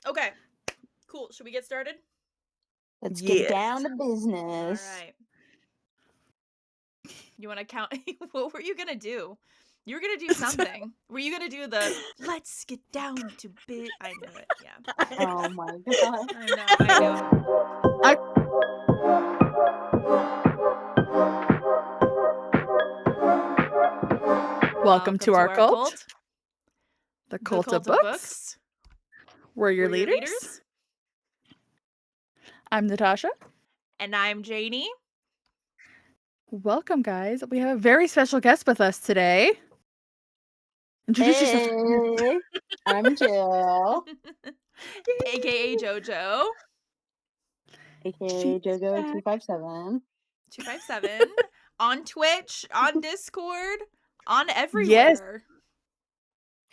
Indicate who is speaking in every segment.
Speaker 1: Okay, cool. Should we get started?
Speaker 2: Let's get
Speaker 3: Yes.
Speaker 2: down to
Speaker 1: All
Speaker 2: business.
Speaker 1: right. You want to count? What were you gonna do? You were gonna do something. Were you gonna do the "Let's get down to bit"? I knew it. Yeah,
Speaker 2: Oh my god.
Speaker 1: I know. I knew it.
Speaker 3: Welcome to our cult, the
Speaker 1: The
Speaker 3: Cult of
Speaker 1: Cult of
Speaker 3: Books.
Speaker 1: Books.
Speaker 3: We're your
Speaker 1: We're your
Speaker 3: leaders.
Speaker 1: leaders,
Speaker 3: I'm Natasha.
Speaker 1: and I'm Janie.
Speaker 3: Welcome, guys. We have a very special guest with us today. Introduce yourself.
Speaker 2: Hey, I'm Jill,
Speaker 1: AKA JoJo.
Speaker 2: aka JoJo257.
Speaker 1: 257 on Twitch, on Discord, on
Speaker 3: Yes,
Speaker 1: everywhere.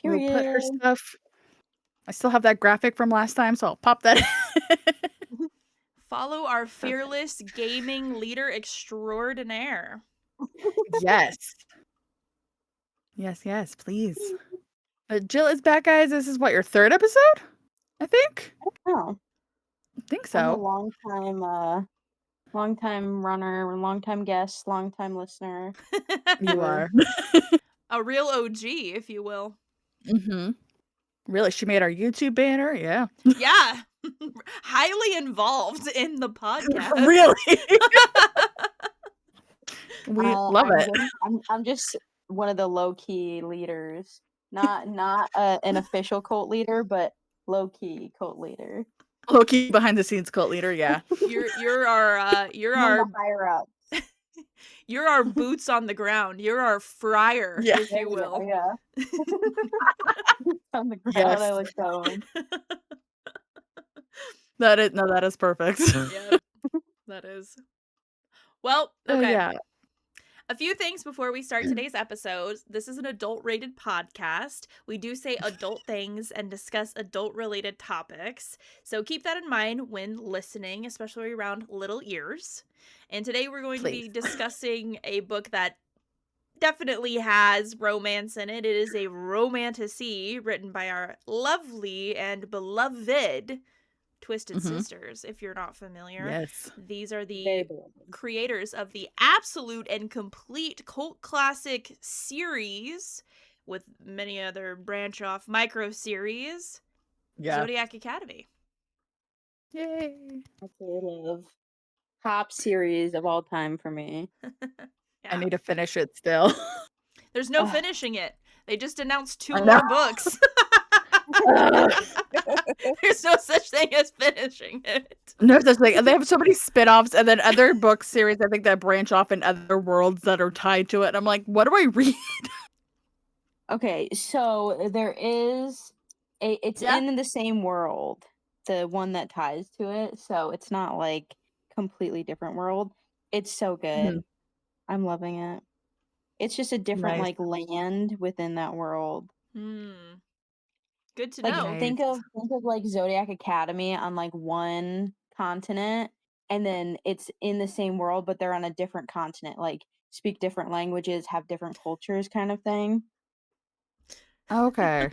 Speaker 3: we'll put her
Speaker 2: Period.
Speaker 3: stuff. I still have that graphic from last time, so I'll pop that in.
Speaker 1: Follow our fearless gaming leader extraordinaire.
Speaker 3: Yes. Yes, please. Jill is back, guys. This is what, your third episode? I think.
Speaker 2: Oh,
Speaker 3: I think
Speaker 2: I'm a
Speaker 3: so.
Speaker 2: long time runner, long time guest, long time listener.
Speaker 3: You are.
Speaker 1: A real OG, if you will.
Speaker 3: Mm-hmm. Really, she made our YouTube banner. Yeah.
Speaker 1: Yeah. Highly involved in the podcast.
Speaker 3: Really. We love it.
Speaker 2: I'm just one of the low key leaders, not an official cult leader, but low key cult leader.
Speaker 3: Low-key behind the scenes cult leader, yeah.
Speaker 1: You're our
Speaker 2: I'm the higher up.
Speaker 1: You're our boots on the ground. You're our friar,
Speaker 3: Yeah.
Speaker 1: if you will.
Speaker 2: Yeah. On the ground,
Speaker 3: Yes.
Speaker 2: I like that one.
Speaker 3: That is perfect.
Speaker 1: Yep. That is. Well, okay.
Speaker 3: Yeah.
Speaker 1: A few things before we start today's episode. This is an adult-rated podcast. We do say adult things and discuss adult-related topics. So keep that in mind when listening, especially around little ears. And today we're going to be discussing a book that definitely has romance in it. It is a romantasy written by our lovely and beloved Twisted Sisters, if you're not familiar.
Speaker 3: Yes.
Speaker 1: These are the creators of the absolute and complete cult classic series with many other branch off micro series, Zodiac Academy.
Speaker 3: Yay.
Speaker 2: Love. Top series of all time for me.
Speaker 3: I need to finish it still.
Speaker 1: There's no finishing it. They just announced 2 more books. There's no such thing as finishing it.
Speaker 3: No such thing. And they have so many spin-offs and then other book series, I think, that branch off in other worlds that are tied to it. And I'm like, what do I read?
Speaker 2: Okay, so there is it's in the same world, the one that ties to it, so it's not like completely different world. It's so good. I'm loving it. It's just a different like land within that world.
Speaker 1: Good to
Speaker 2: Like
Speaker 1: know.
Speaker 2: think of like Zodiac Academy on like one continent, and then it's in the same world, but they're on a different continent, like speak different languages, have different cultures kind of thing.
Speaker 3: Okay.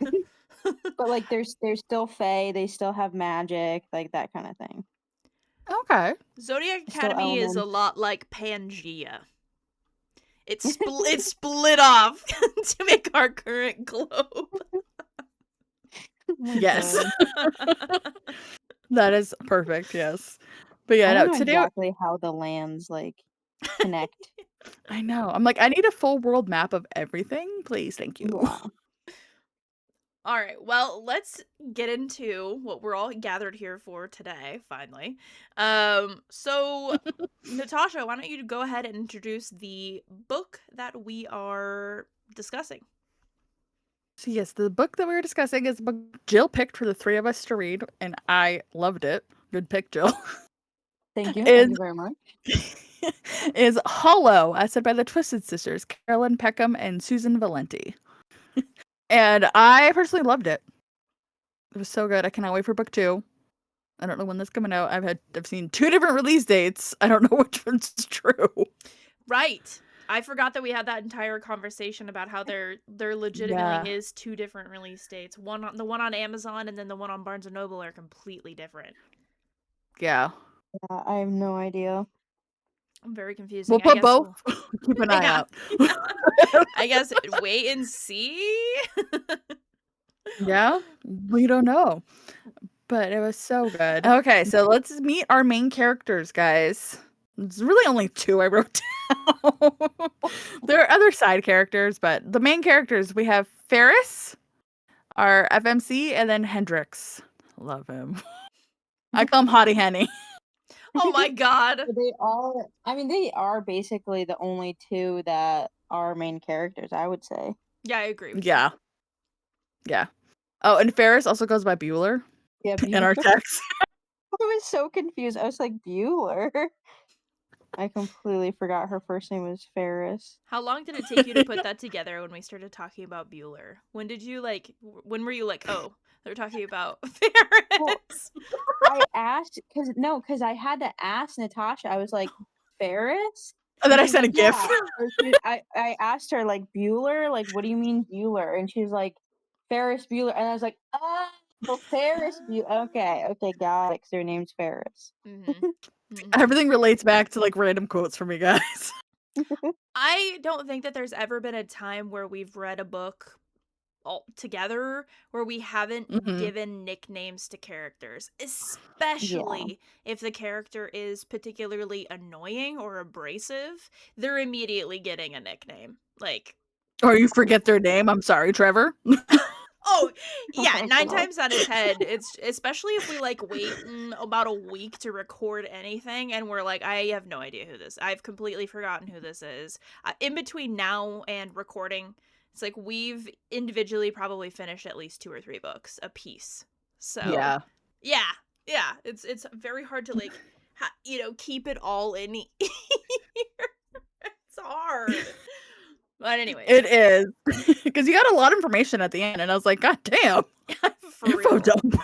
Speaker 2: But like there's still fae, they still have magic, like that kind of thing.
Speaker 3: Okay.
Speaker 1: Zodiac
Speaker 2: Still
Speaker 1: Academy is a
Speaker 2: elements.
Speaker 1: lot like Pangea. It's split off to make our current globe.
Speaker 3: Yes. That is perfect, yes. But yeah,
Speaker 2: I don't
Speaker 3: no,
Speaker 2: know
Speaker 3: today
Speaker 2: exactly how the lands like connect.
Speaker 3: I know. I'm like, I need a full world map of everything, please. Thank you.
Speaker 2: Yeah.
Speaker 1: All right, well, let's get into what we're all gathered here for today, finally. So, Natasha, why don't you go ahead and introduce the book that we are discussing?
Speaker 3: So yes, the book that we were discussing is a book Jill picked for the 3 of us to read, and I loved it. Good pick, Jill.
Speaker 2: Thank you. Thank you very much.
Speaker 3: Is Hollow, as said by the Twisted Sisters, Carolyn Peckham and Susan Valenti. And I personally loved it. It was so good. I cannot wait for book 2. I don't know when that's coming out. I've seen 2 different release dates. I don't know which one's true.
Speaker 1: Right. I forgot that we had that entire conversation about how there legitimately is 2 different release dates. The one on Amazon and then the one on Barnes and Noble are completely different.
Speaker 3: Yeah.
Speaker 2: Yeah, I have no idea.
Speaker 1: I'm very confusing.
Speaker 3: We'll
Speaker 1: I
Speaker 3: put
Speaker 1: guess
Speaker 3: both. Keep an eye
Speaker 1: Yeah.
Speaker 3: out.
Speaker 1: I guess wait and see.
Speaker 3: Yeah, we don't know. But it was so good. Okay, so let's meet our main characters, guys. It's really only 2 I wrote down. There are other side characters, but the main characters, we have Ferris, our FMC, and then Hendrix. Love him. I call him Hottie Henny.
Speaker 1: Oh my god.
Speaker 2: They are basically the only 2 that are main characters, I would say.
Speaker 1: Yeah, I agree with
Speaker 3: Yeah. Yeah. Oh, and Ferris also goes by Bueller
Speaker 2: Yeah,
Speaker 3: in our text.
Speaker 2: I was so confused. I was like, Bueller? I completely forgot her first name was Ferris.
Speaker 1: How long did it take you to put that together when we started talking about Bueller? When did you when were you like, oh, they're talking about Ferris?
Speaker 2: I asked because I had to ask Natasha. I was like, Ferris?
Speaker 3: And then I
Speaker 2: she's
Speaker 3: sent a
Speaker 2: like,
Speaker 3: GIF.
Speaker 2: Yeah. I asked her, like, Bueller? Like, what do you mean Bueller? And she was like, Ferris Bueller. And I was like, oh, Ferris Bueller. Okay, got it, because their name's Ferris.
Speaker 3: Everything relates back to like random quotes from you guys.
Speaker 1: I don't think that there's ever been a time where we've read a book all together where we haven't given nicknames to characters, especially if the character is particularly annoying or abrasive. They're immediately getting a nickname. Like,
Speaker 3: or you forget their name. I'm sorry, Trevor.
Speaker 1: oh yeah, 9 times out of 10, it's especially if we like wait about a week to record anything and we're like, I have no idea who this. I've completely forgotten who this is. In between now and recording, it's like we've individually probably finished at least 2 or 3 books a piece. So yeah, it's very hard to like keep it all in here. It's hard. But anyways,
Speaker 3: It is because you got a lot of information at the end, and I was like, God damn,
Speaker 1: for real.
Speaker 3: dump.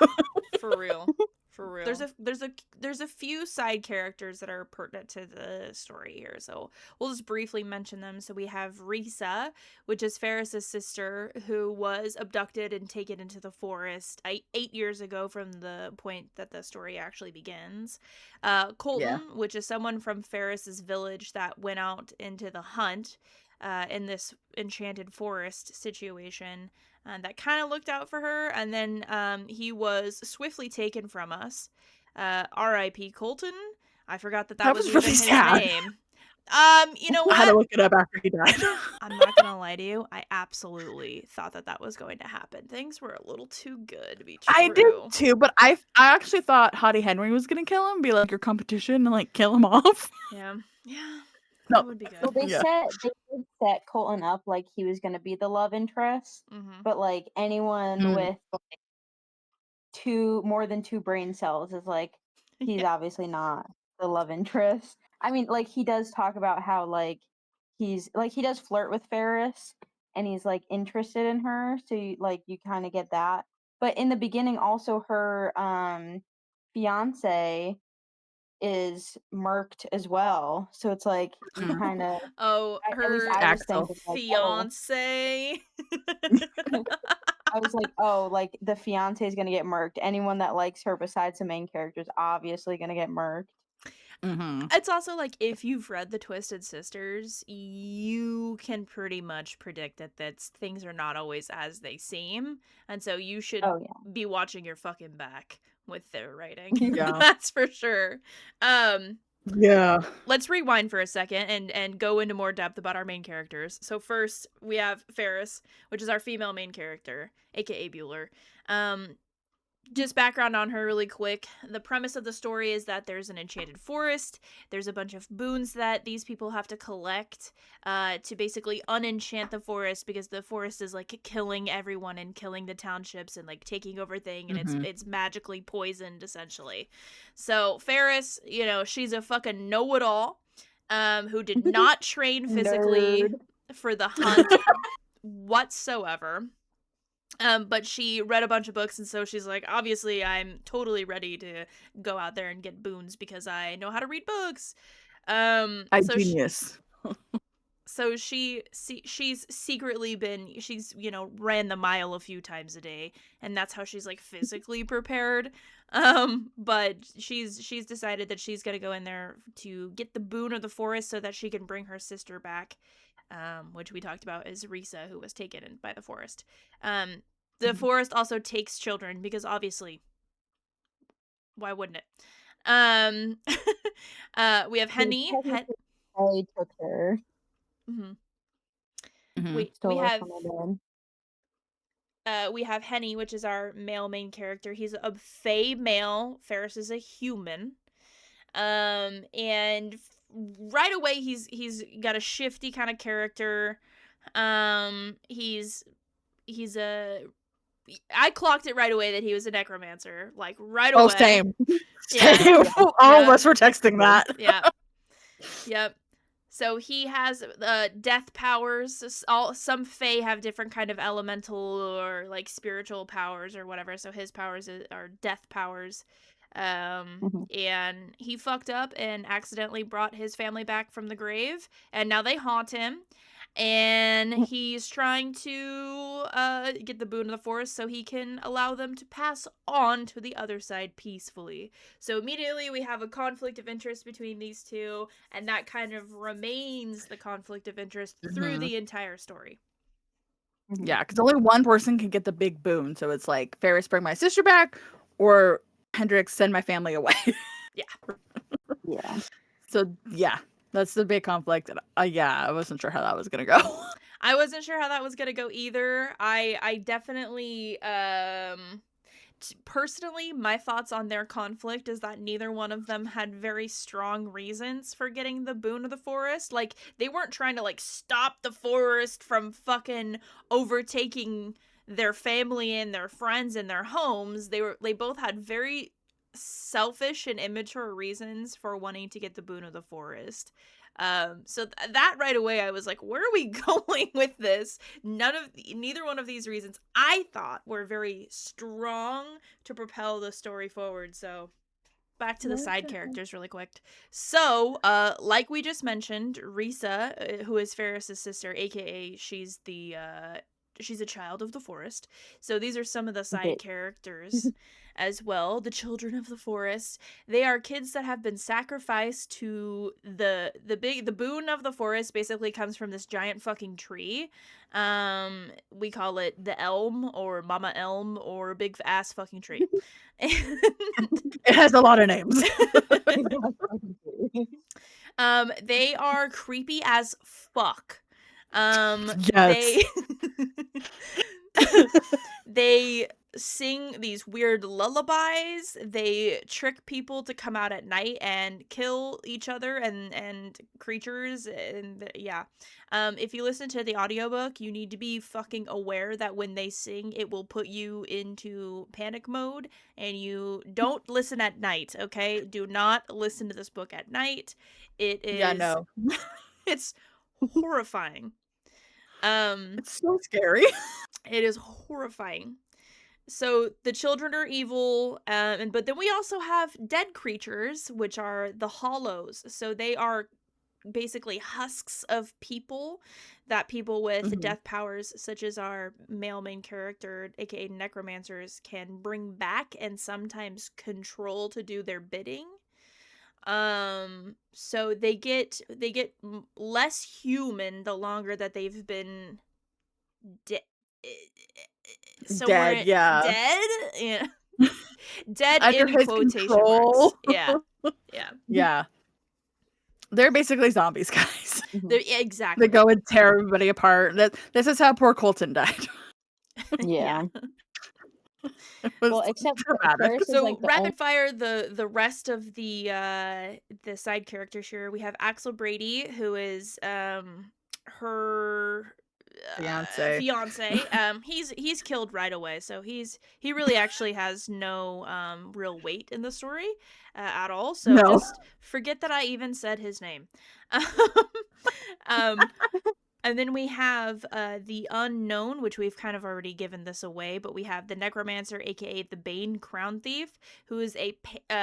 Speaker 1: For real. For real. There's a few side characters that are pertinent to the story here, so we'll just briefly mention them. So we have Risa, which is Ferris's sister, who was abducted and taken into the forest 8 years ago from the point that the story actually begins. Colton, which is someone from Ferris's village that went out into the hunt in this enchanted forest situation. That kind of looked out for her, and then he was swiftly taken from us. R.I.P. Colton. I forgot that was
Speaker 3: really
Speaker 1: even his
Speaker 3: sad.
Speaker 1: name. You know
Speaker 3: I had to
Speaker 1: what?
Speaker 3: look it up after he died.
Speaker 1: I'm not gonna lie to you. I absolutely thought that was going to happen. Things were a little too good to be true.
Speaker 3: I did too, but I actually thought Hottie Henry was gonna kill him, be like your competition, and like kill him off.
Speaker 1: Yeah.
Speaker 3: No.
Speaker 1: That would be good.
Speaker 2: Well, they did set Colton up like he was gonna be the love interest, but like anyone with like more than 2 brain cells is like he's obviously not the love interest. I mean, like he does talk about how like he does flirt with Ferris and he's like interested in her, so you kind of get that. But in the beginning, also her fiance is murked as well, so it's like you kind of at least I was thinking like,
Speaker 1: fiance.
Speaker 2: I was like, oh, like the fiance is gonna get murked. Anyone that likes her besides the main character is obviously gonna get murked.
Speaker 1: It's also like if you've read the Twisted Sisters, you can pretty much predict that things are not always as they seem, and so you should be watching your fucking back with their writing. That's for sure. Let's rewind for a second and go into more depth about our main characters. So first we have Ferris, which is our female main character, aka Bueller. Just background on her really quick. The premise of the story is that there's an enchanted forest. There's a bunch of boons that these people have to collect to basically unenchant the forest, because the forest is like killing everyone and killing the townships and like taking over things, and it's magically poisoned essentially. So Ferris, she's a fucking know-it-all who did not train physically for the hunt whatsoever. But she read a bunch of books, and so she's like, obviously, I'm totally ready to go out there and get boons because I know how to read books.
Speaker 3: Genius.
Speaker 1: So she's secretly she's ran the mile a few times a day, and that's how she's like physically prepared. But she's decided that she's gonna go in there to get the boon of the forest so that she can bring her sister back, which we talked about is Risa, who was taken by the forest. The forest also takes children because obviously, why wouldn't it? We have Henny.
Speaker 2: Technically, Ellie took her,
Speaker 1: Mhm.
Speaker 3: Mhm.
Speaker 2: stole her from her dad.
Speaker 1: We have Henny, which is our male main character. He's a fae male. Ferris is a human. And right away he's got a shifty kind of character. He's a I clocked it right away that he was a necromancer. Like right away.
Speaker 3: Oh, same.
Speaker 1: Yeah.
Speaker 3: Same. All of
Speaker 1: Yeah.
Speaker 3: us were texting that.
Speaker 1: Yeah. Yep. So he has death powers. Some fae have different kind of elemental or like spiritual powers or whatever. So his powers are death powers. And he fucked up and accidentally brought his family back from the grave, and now they haunt him. And he's trying to get the boon of the forest so he can allow them to pass on to the other side peacefully. So immediately we have a conflict of interest between these two, and that kind of remains the conflict of interest through the entire story.
Speaker 3: Yeah, because only one person can get the big boon. So it's like, Ferris, bring my sister back, or Hendrix, send my family away.
Speaker 2: Yeah.
Speaker 3: So, yeah, that's the big conflict. Yeah, I wasn't sure how that was going to go.
Speaker 1: I wasn't sure how that was going to go either. I definitely, personally, my thoughts on their conflict is that neither one of them had very strong reasons for getting the boon of the forest. Like, they weren't trying to, like, stop the forest from fucking overtaking their family and their friends and their homes. They both had very selfish and immature reasons for wanting to get the boon of the forest. So that right away, I was like, where are we going with this? Neither one of these reasons I thought were very strong to propel the story forward. So back to the side characters really quick. So, like we just mentioned, Risa, who is Ferris's sister, aka she's a child of the forest. So these are some of the side characters as well. The children of the forest. They are kids that have been sacrificed to the boon of the forest. Basically comes from this giant fucking tree. We call it the elm or Mama Elm or big ass fucking tree.
Speaker 3: It has a lot of names.
Speaker 1: They are creepy as fuck.
Speaker 3: Yes.
Speaker 1: They sing these weird lullabies. They trick people to come out at night and kill each other and creatures, and yeah. If you listen to the audiobook, you need to be fucking aware that when they sing, it will put you into panic mode, and you don't listen at night, okay? Do not listen to this book at night. It is
Speaker 3: Yeah, no.
Speaker 1: It's horrifying.
Speaker 3: It's so scary.
Speaker 1: It is horrifying. So the children are evil, but then we also have dead creatures, which are the hollows. So they are basically husks of people that people with death powers, such as our male main character, aka necromancers, can bring back and sometimes control to do their bidding. So they get less human the longer that they've been somewhere
Speaker 3: Dead, yeah.
Speaker 1: dead. Dead
Speaker 3: Under
Speaker 1: in
Speaker 3: his
Speaker 1: quotation
Speaker 3: control.
Speaker 1: marks. Yeah.
Speaker 3: Yeah. They're basically zombies, guys.
Speaker 1: Exactly.
Speaker 3: They go and tear everybody apart. This is how poor Colton died.
Speaker 2: Yeah.
Speaker 3: Well,
Speaker 2: except
Speaker 3: dramatic.
Speaker 1: So like rapid fire the rest of the side characters here. We have Axel Brady, who is her fiance. He's killed right away, so he really actually has no real weight in the story at all. So just forget that I even said his name. And then we have the Unknown, which we've kind of already given this away, but we have the Necromancer, aka the Bane Crown Thief, who is a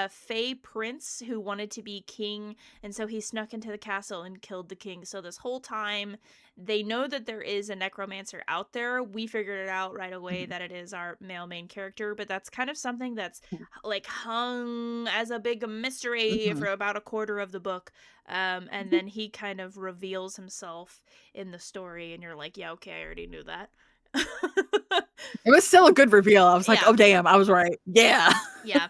Speaker 1: Fey prince who wanted to be king, and so he snuck into the castle and killed the king. So this whole time, they know that there is a Necromancer out there. We figured it out right away that it is our male main character, but that's kind of something that's like hung as a big mystery for about a quarter of the book. And then he kind of reveals himself in the story, and you're like, yeah, okay, I already knew that.
Speaker 3: It was still a good reveal. I was like,
Speaker 1: Yeah.
Speaker 3: oh damn, I was right. Yeah.
Speaker 1: Yeah.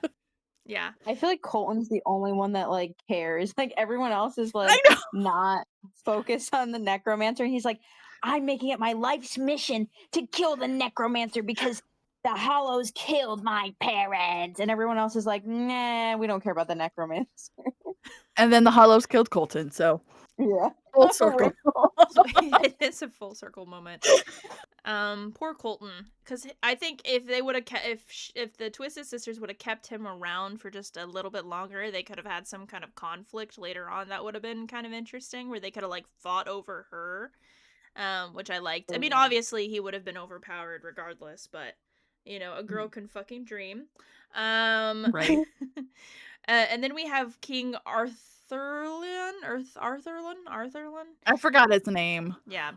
Speaker 1: Yeah.
Speaker 2: I feel like Colton's the only one that like cares. Like everyone else is
Speaker 3: I
Speaker 2: like
Speaker 3: know.
Speaker 2: not focused on the necromancer. And he's like, I'm making it my life's mission to kill the necromancer because the Hollows killed my parents. And everyone else is like, nah, we don't care about the necromancer.
Speaker 3: And then the Hollows killed Colton, so
Speaker 2: Yeah.
Speaker 3: full circle.
Speaker 1: So it is a full circle moment. Poor Colton, because I think if they would have if the Twisted Sisters would have kept him around for just a little bit longer, they could have had some kind of conflict later on. That would have been kind of interesting, where they could have like fought over her, which I liked. I mean, obviously he would have been overpowered regardless, but you know, a girl can fucking dream.
Speaker 3: Right.
Speaker 1: And then we have King Arthurlin.
Speaker 3: I forgot his name.
Speaker 1: Yeah.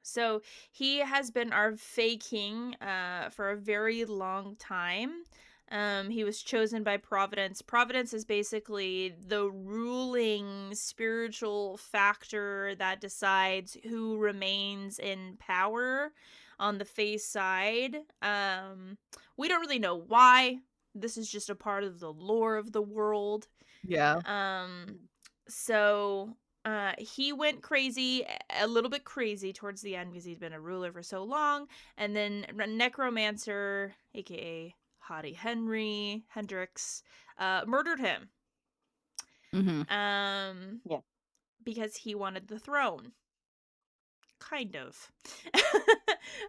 Speaker 1: So he has been our Fae King for a very long time. He was chosen by Providence. Providence is basically the ruling spiritual factor that decides who remains in power on the Fae side. We don't really know why. This is just a part of the lore of the world.
Speaker 3: Yeah.
Speaker 1: So he went crazy, a little bit crazy towards the end because he's been a ruler for so long. And then Necromancer, aka Hottie Hendrix, murdered him.
Speaker 2: Yeah.
Speaker 1: Because he wanted the throne. Kind of.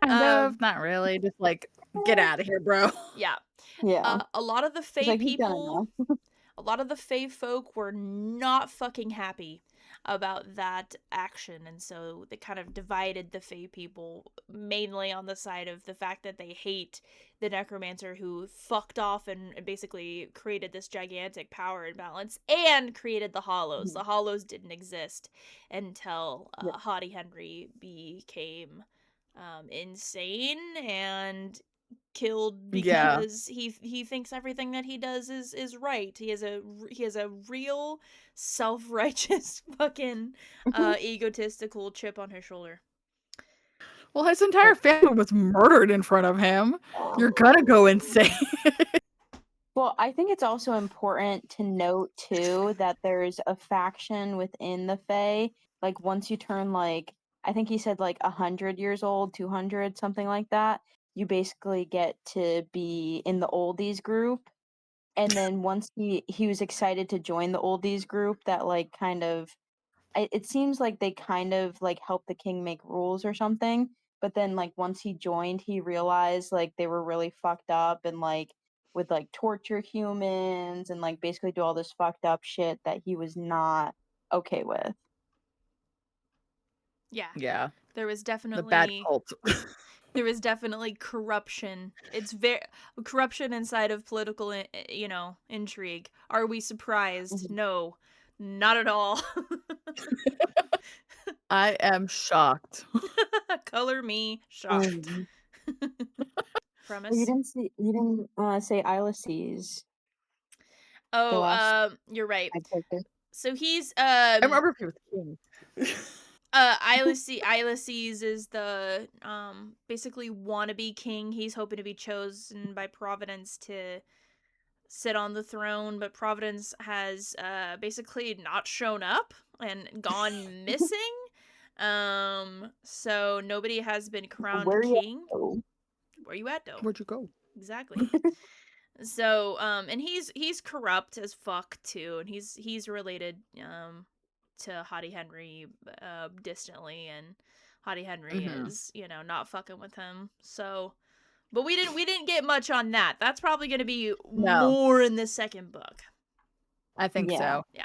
Speaker 3: Kind of, not really. Just like, get out of here, bro.
Speaker 1: Yeah.
Speaker 2: Yeah.
Speaker 1: A lot of the Fae
Speaker 2: It's like, he's done
Speaker 1: people,
Speaker 2: enough.
Speaker 1: a lot of the Fae folk were not fucking happy about that action, and so they kind of divided the Fae people mainly on the side of the fact that they hate the Necromancer who fucked off and basically created this gigantic power imbalance and created the Hollows.
Speaker 2: Mhm.
Speaker 1: The Hollows didn't exist until
Speaker 2: Yeah.
Speaker 1: Hottie Henry became insane and killed because he thinks everything that he does is right. He has a real self-righteous fucking egotistical chip on his shoulder.
Speaker 3: Well, his entire family was murdered in front of him. You're gonna go insane.
Speaker 2: Well, I think it's also important to note too that there's a faction within the Fae. Like once you turn like I think he said like 100 years old, 200, something like that, you basically get to be in the oldies group. And then once he was excited to join the oldies group, that like kind of it seems like they kind of like helped the king make rules or something. But then like once he joined, he realized like they were really fucked up and like would like torture humans and like basically do all this fucked up shit that he was not okay with.
Speaker 1: Yeah.
Speaker 3: Yeah.
Speaker 1: There was
Speaker 3: The bad
Speaker 1: definitely
Speaker 3: cult.
Speaker 1: there was definitely corruption. It's very corruption inside of political, intrigue. Are we surprised? No, not at all.
Speaker 3: I am shocked.
Speaker 1: Color me shocked. Premise.
Speaker 2: You didn't say Ilices.
Speaker 1: Oh,
Speaker 2: last
Speaker 1: you're right.
Speaker 2: character.
Speaker 1: So he's
Speaker 3: I remember if he was king.
Speaker 1: Ilices is the basically wannabe king. He's hoping to be chosen by Providence to sit on the throne, but Providence has basically not shown up and gone missing. So nobody has been crowned king. Where you at, though?
Speaker 3: Where'd you go?
Speaker 1: Exactly. So, and he's corrupt as fuck too, and he's related to Hottie Henry distantly, and Hottie Henry is not fucking with him. So, but we didn't get much on that. That's probably going to be more in the second book.
Speaker 3: I think so.
Speaker 1: Yeah.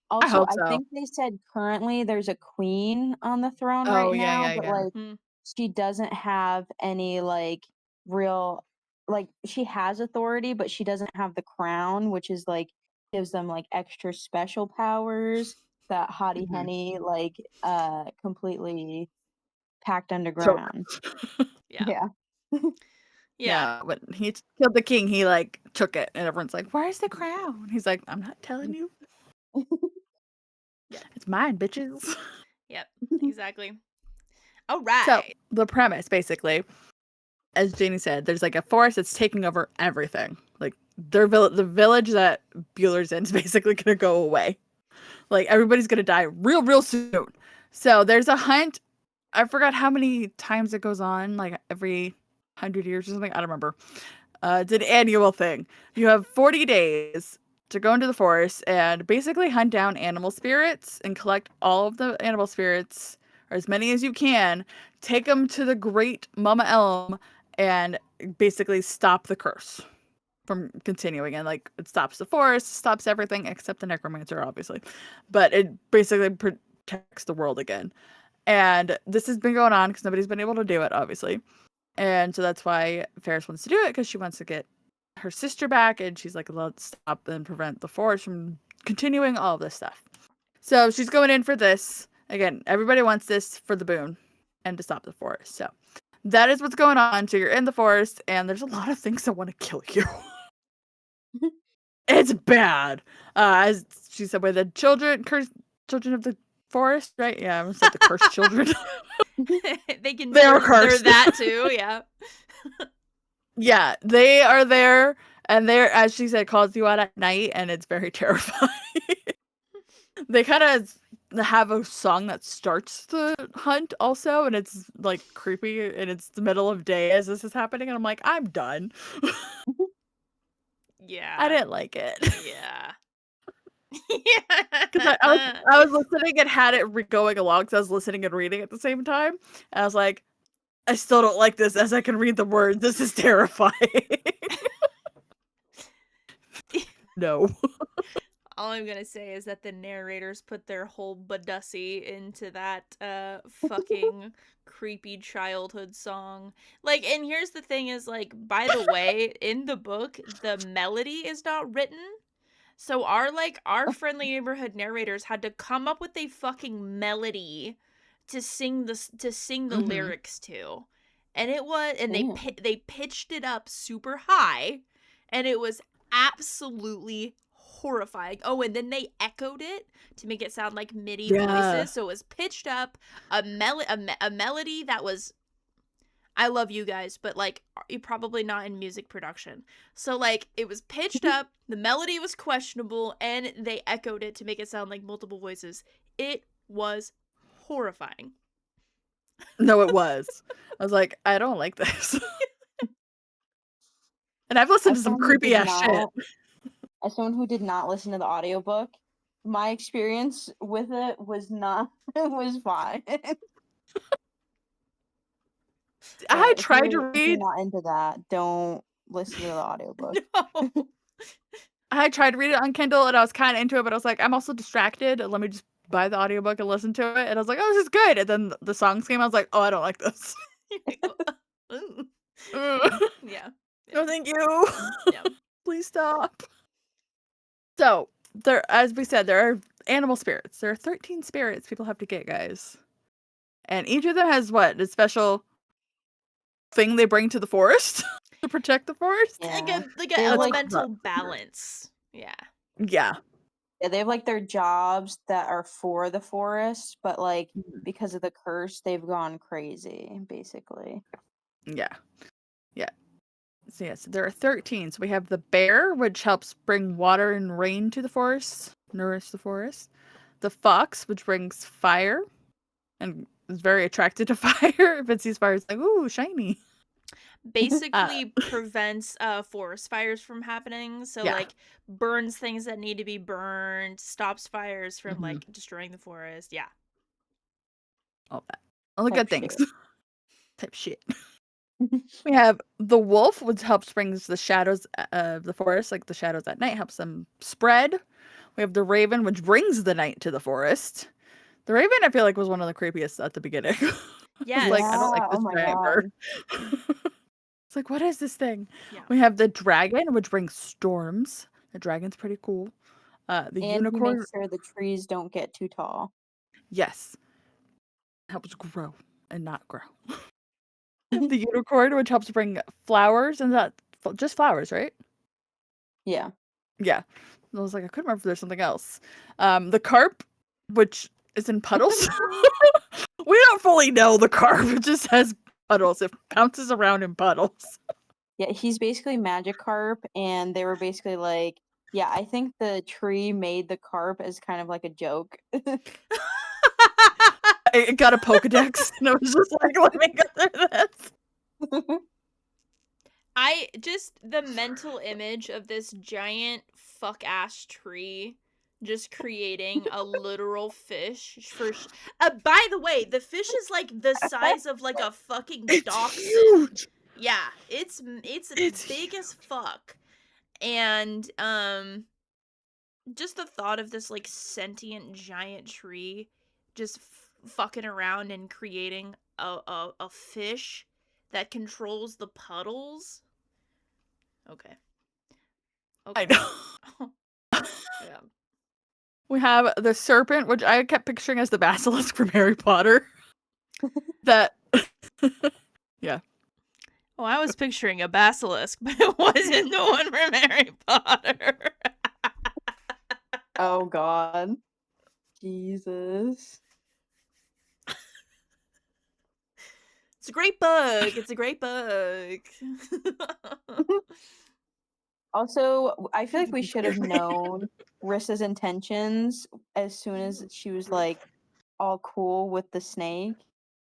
Speaker 2: Also,
Speaker 3: hope
Speaker 2: I
Speaker 3: so.
Speaker 2: think they said currently there's a queen on the throne
Speaker 3: Oh,
Speaker 2: right
Speaker 3: yeah,
Speaker 2: now,
Speaker 3: yeah,
Speaker 2: but,
Speaker 3: yeah.
Speaker 2: like,
Speaker 1: Hmm.
Speaker 2: she doesn't have any, like, real like, she has authority, but she doesn't have the crown, which is, like, gives them, like, extra special powers that Hottie
Speaker 3: Mhm.
Speaker 2: Henny, like, completely packed
Speaker 3: Took.
Speaker 2: underground.
Speaker 1: Yeah.
Speaker 2: Yeah.
Speaker 1: Yeah.
Speaker 3: Yeah, when he killed the king, he, like, took it, and everyone's like, "Where's the crown?" He's like, "I'm not telling you.
Speaker 1: Yep.
Speaker 3: It's mine, bitches."
Speaker 1: Yep. Exactly. All
Speaker 3: So,
Speaker 1: right.
Speaker 3: the premise, basically, as Janie said, there's, like, a forest that's taking over everything. Like, the village that Bueller's in is basically gonna go away. Like, everybody's gonna die real, real soon. So, there's a hunt. I forgot how many times it goes on, like, every 100 years or something. I don't remember. It's an annual thing. You have 40 days to go into the forest and basically hunt down animal spirits and collect all of the animal spirits, or as many as you can, take them to the great Mama Elm and basically stop the curse from continuing. And like it stops the forest, stops everything except the necromancer, obviously. But it basically protects the world again. And this has been going on because nobody's been able to do it, obviously. And so that's why Ferris wants to do it because she wants to get her sister back. And she's like, let's stop and prevent the forest from continuing all of this stuff. So she's going in for this. Again, everybody wants this for the boon and to stop the forest. So that is what's going on. So you're in the forest, and there's a lot of things that want to kill you. It's bad. As she said, with the cursed children of the forest, right? Yeah, I almost said the cursed children.
Speaker 1: they can.
Speaker 3: They're
Speaker 1: They're
Speaker 3: cursed.
Speaker 1: that too. Yeah.
Speaker 3: Yeah, they are there, and they're, as she said, calls you out at night, and it's very terrifying. They kind of have a song that starts the hunt also, and it's like creepy, and it's the middle of day as this is happening, and I'm like, I'm done. I
Speaker 1: Yeah.
Speaker 3: didn't like it.
Speaker 1: Yeah.
Speaker 3: Because
Speaker 1: Yeah.
Speaker 3: I was listening and had it going along, because I was listening and reading at the same time, and I was like, I still don't like this as I can read the words. This is terrifying. No.
Speaker 1: All I'm gonna say is that the narrators put their whole Badussy into that fucking creepy childhood song. Like, and here's the thing is like, by the way, in the book, the melody is not written. So our friendly neighborhood narrators had to come up with a fucking melody to sing the
Speaker 3: Hmm.
Speaker 1: lyrics to. And it was and
Speaker 2: Damn.
Speaker 1: they pitched it up super high, and it was absolutely horrifying. Oh, and then they echoed it to make it sound like MIDI
Speaker 3: Yeah.
Speaker 1: voices. So it was pitched up, a melody that was, I love you guys, but like you're probably not in music production. So like it was pitched up, the melody was questionable, and they echoed it to make it sound like multiple voices. It was horrifying.
Speaker 3: No, it was. I was like, I don't like this. And I've listened
Speaker 2: As
Speaker 3: to some
Speaker 2: someone who
Speaker 3: creepy
Speaker 2: did
Speaker 3: ass shit.
Speaker 2: not as someone who did not listen to the audiobook, my experience with it was not it was fine.
Speaker 3: I
Speaker 2: But
Speaker 3: tried to
Speaker 2: if you're
Speaker 3: read
Speaker 2: not into that, don't listen to the audiobook.
Speaker 1: No.
Speaker 3: I tried to read it on Kindle and I was kind of into it, but I was like, I'm also distracted. Let me just buy the audiobook and listen to it. And I was like, oh, this is good. And then the songs came. I was like, oh, I don't like this.
Speaker 1: Ooh.
Speaker 3: No,
Speaker 1: Yeah.
Speaker 3: thank you.
Speaker 1: Yeah.
Speaker 3: Please stop. So there, as we said, there are animal spirits. There are 13 spirits people have to get, guys. And each of them has what? A special thing they bring to the forest to protect the forest?
Speaker 1: Like
Speaker 2: Yeah.
Speaker 1: a
Speaker 2: They have
Speaker 3: What's
Speaker 2: like
Speaker 1: elemental balance. Yeah.
Speaker 3: yeah.
Speaker 2: yeah, they have like their jobs that are for the forest, but like
Speaker 3: Mhm.
Speaker 2: because of the curse, they've gone crazy, basically.
Speaker 3: Yeah. Yeah. So yes, there are 13. So we have the bear, which helps bring water and rain to the forest, nourish the forest. The fox, which brings fire and is very attracted to fire. If it sees fire, it's like, ooh, shiny. Uh,
Speaker 1: Basically prevents forest fires from happening. So
Speaker 3: yeah.
Speaker 1: like burns things that need to be burned, stops fires from
Speaker 3: Hmm.
Speaker 1: like destroying the forest. Yeah.
Speaker 3: All that. All the
Speaker 2: Type
Speaker 3: good things.
Speaker 2: shit.
Speaker 3: Type shit. We have the wolf, which helps brings the shadows of the forest, like the shadows at night, helps them spread. We have the raven, which brings the night to the forest. The raven, I feel like, was one of the creepiest at the beginning. I was like, I don't like
Speaker 2: Yeah. Oh
Speaker 3: this
Speaker 2: my
Speaker 3: giant bird.
Speaker 2: god.
Speaker 3: It's like, what is this thing?
Speaker 1: Yeah.
Speaker 3: We have the dragon, which brings storms. The dragon's pretty cool. The
Speaker 2: And he
Speaker 3: unicorn,
Speaker 2: makes sure the trees don't get too tall.
Speaker 3: yes, helps grow and not grow. The unicorn, which helps bring flowers, and that just flowers, right?
Speaker 2: Yeah.
Speaker 3: Yeah. I was like, I couldn't remember if there's something else. The carp, which is in puddles. We don't fully know the carp. It just has puddles. It bounces around in puddles.
Speaker 2: Yeah, he's basically Magikarp, and they were basically like, yeah, I think the tree made the carp as kind of like a joke.
Speaker 3: It got a Pokedex, and I was just like, let me go through this.
Speaker 1: The mental image of this giant fuck ass tree just creating a literal fish by the way, the fish is like the size of like a fucking
Speaker 3: It's
Speaker 1: dachshund.
Speaker 3: huge.
Speaker 1: Yeah, it's
Speaker 3: It's
Speaker 1: big as fuck. And just the thought of this like sentient giant tree just fucking around and creating a fish that controls the puddles. Okay.
Speaker 3: I
Speaker 1: Okay.
Speaker 3: know.
Speaker 1: Yeah.
Speaker 3: We have the serpent, which I kept picturing as the basilisk from Harry Potter. That, yeah.
Speaker 1: Oh, I was picturing a basilisk, but it wasn't the one from Harry Potter.
Speaker 2: Oh god. Jesus.
Speaker 1: It's a great book. It's a great book.
Speaker 2: Also, I feel like we
Speaker 3: It
Speaker 2: should have
Speaker 3: scared me.
Speaker 2: known Rissa's intentions as soon as she was like all cool with the snake.